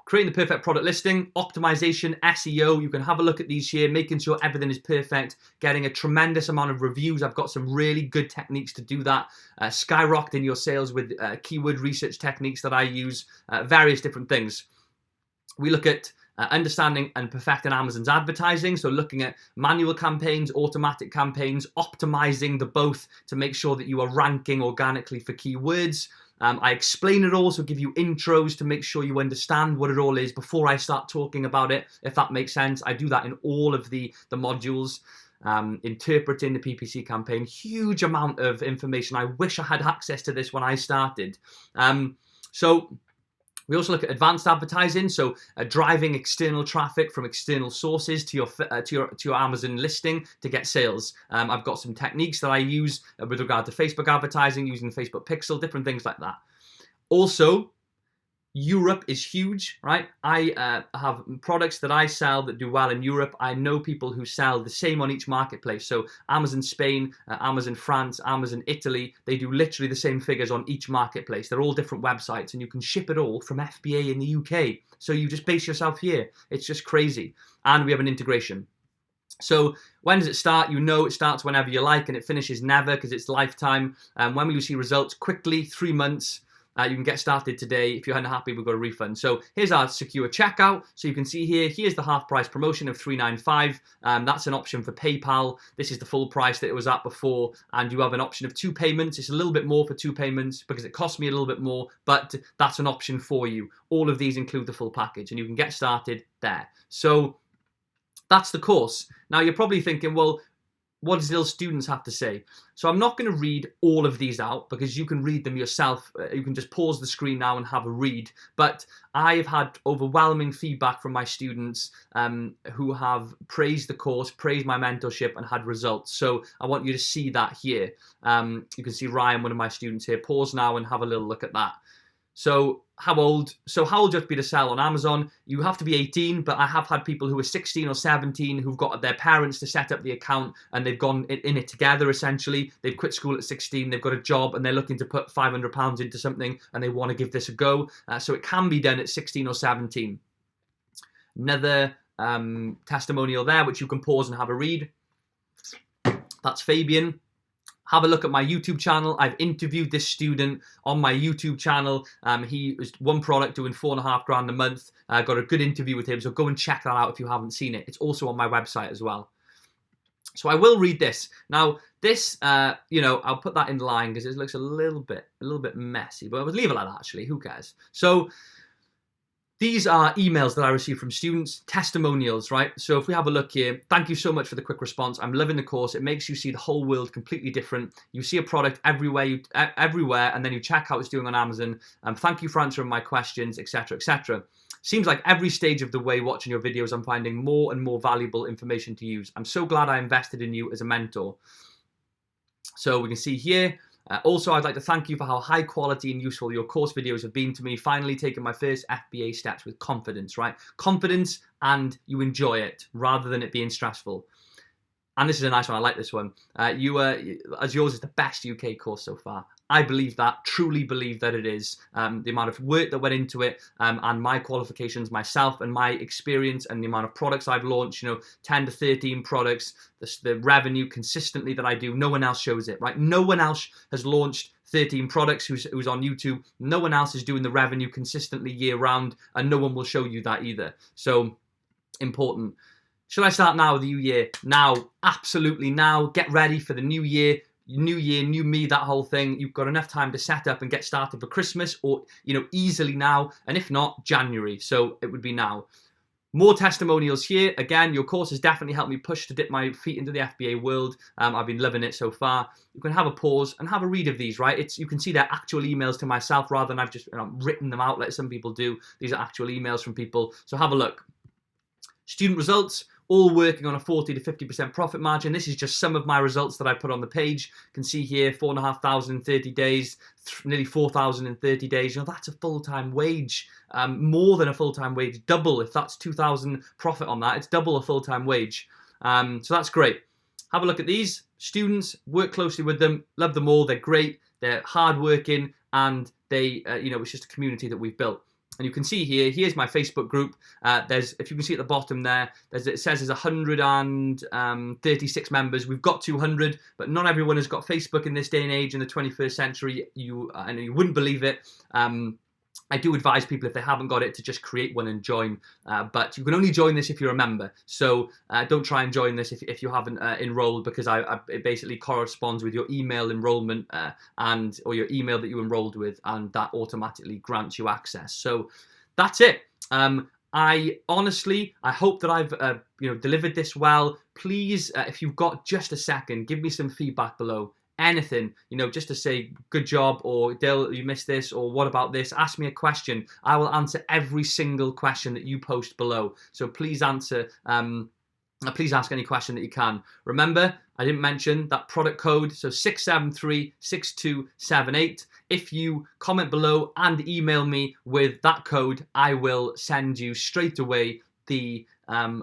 Creating the perfect product listing, optimization, SEO. You can have a look at these here, making sure everything is perfect, getting a tremendous amount of reviews. I've got some really good techniques to do that. Skyrocketing your sales with keyword research techniques that I use, various different things. We look at understanding and perfecting Amazon's advertising. So looking at manual campaigns, automatic campaigns, optimizing the both to make sure that you are ranking organically for keywords. I explain it all, so give you intros to make sure you understand what it all is before I start talking about it, if that makes sense. I do that in all of the modules. Interpreting the PPC campaign, huge amount of information. I wish I had access to this when I started. We also look at advanced advertising, so driving external traffic from external sources to your Amazon listing to get sales. I've got some techniques that I use with regard to Facebook advertising, using Facebook Pixel, different things like that. Also, Europe is huge, right? I have products that I sell that do well in Europe. I know people who sell the same on each marketplace. So Amazon Spain, Amazon France, Amazon Italy, they do literally the same figures on each marketplace. They're all different websites and you can ship it all from FBA in the UK. So you just base yourself here. It's just crazy. And we have an integration. So when does it start? You know it starts whenever you like and it finishes never because it's lifetime. When will you see results? Quickly, 3 months. You can get started today. If you're unhappy, we've got a refund. So here's our secure checkout. So you can see here's the half price promotion of $3.95. That's an option for PayPal. This is the full price that it was at before. And you have an option of 2 payments. It's a little bit more for 2 payments because it costs me a little bit more, but that's an option for you. All of these include the full package and you can get started there. So that's the course. Now you're probably thinking, well, what does little students have to say? So I'm not going to read all of these out because you can read them yourself. You can just pause the screen now and have a read. But I've had overwhelming feedback from my students who have praised the course, praised my mentorship and had results. So I want you to see that here. You can see Ryan, one of my students here. Pause now and have a little look at that. So how old you have to be to sell on Amazon? You have to be 18, but I have had people who are 16 or 17 who've got their parents to set up the account and they've gone in it together essentially. They've quit school at 16, they've got a job and they're looking to put £500 into something and they want to give this a go. So it can be done at 16 or 17. another testimonial there, which you can pause and have a read. That's Fabian. Have a look at my YouTube channel. I've interviewed this student on my YouTube channel. He was one product doing $4.5 a month. Got a good interview with him, so go and check that out if you haven't seen it. It's also on my website as well. So I will read this. Now, this, I'll put that in line because it looks a little bit messy, but I'll leave it like that, actually. Who cares? So these are emails that I received from students, testimonials, right? So if we have a look here, thank you so much for the quick response. I'm loving the course. It makes you see the whole world completely different. You see a product everywhere, and then you check how it's doing on Amazon. Thank you for answering my questions, etc., etc. Seems like every stage of the way watching your videos, I'm finding more and more valuable information to use. I'm so glad I invested in you as a mentor. So we can see here, also, I'd like to thank you for how high quality and useful your course videos have been to me. Finally taking my first FBA steps with confidence, right? Confidence, and you enjoy it rather than it being stressful. And this is a nice one. I like this one. As yours is the best UK course so far. I believe that, truly believe that it is. The amount of work that went into it, and my qualifications myself and my experience and the amount of products I've launched, 10 to 13 products, the revenue consistently that I do, no one else shows it, right? No one else has launched 13 products who's on YouTube. No one else is doing the revenue consistently year round, and no one will show you that either. So, important. Should I start now with the new year? Now, absolutely now. Get ready for the new year. New year, new me, that whole thing. You've got enough time to set up and get started for Christmas, or easily now, and if not, January. So it would be now. More testimonials here. Again, your course has definitely helped me push to dip my feet into the FBA world. I've been loving it so far. You can have a pause and have a read of these, right? You can see they're actual emails to myself rather than I've just written them out like some people do. These are actual emails from people. So have a look. Student results. All working on a 40 to 50% profit margin. This is just some of my results that I put on the page. You can see here, 4,500 in 30 days, nearly 4,000 in 30 days. That's a full-time wage, more than a full-time wage, double. If that's 2,000 profit on that, it's double a full-time wage. So that's great. Have a look at these. Students, work closely with them, love them all. They're great, they're hardworking, and they, it's just a community that we've built. And you can see here, here's my Facebook group. If you can see at the bottom there, it says there's 136 members. We've got 200, but not everyone has got Facebook in this day and age in the 21st century. I know you wouldn't believe it. I do advise people, if they haven't got it, to just create one and join. But you can only join this if you're a member. So don't try and join this if you haven't enrolled, because it basically corresponds with your email enrollment or your email that you enrolled with, and that automatically grants you access. So that's it. I hope that I've delivered this well. Please, if you've got just a second, give me some feedback below. Anything, just to say good job, or Dill, you missed this, or what about this? Ask me a question. I will answer every single question that you post below. So please answer. Please ask any question that you can. Remember, I didn't mention that product code, so 6736278. If you comment below and email me with that code, I will send you straight away the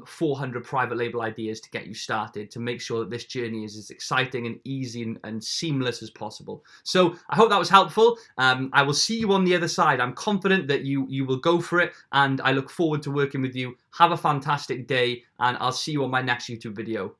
400 private label ideas to get you started, to make sure that this journey is as exciting and easy and seamless as possible. So I hope that was helpful. I will see you on the other side. I'm confident that you will go for it, and I look forward to working with you. Have a fantastic day, and I'll see you on my next YouTube video.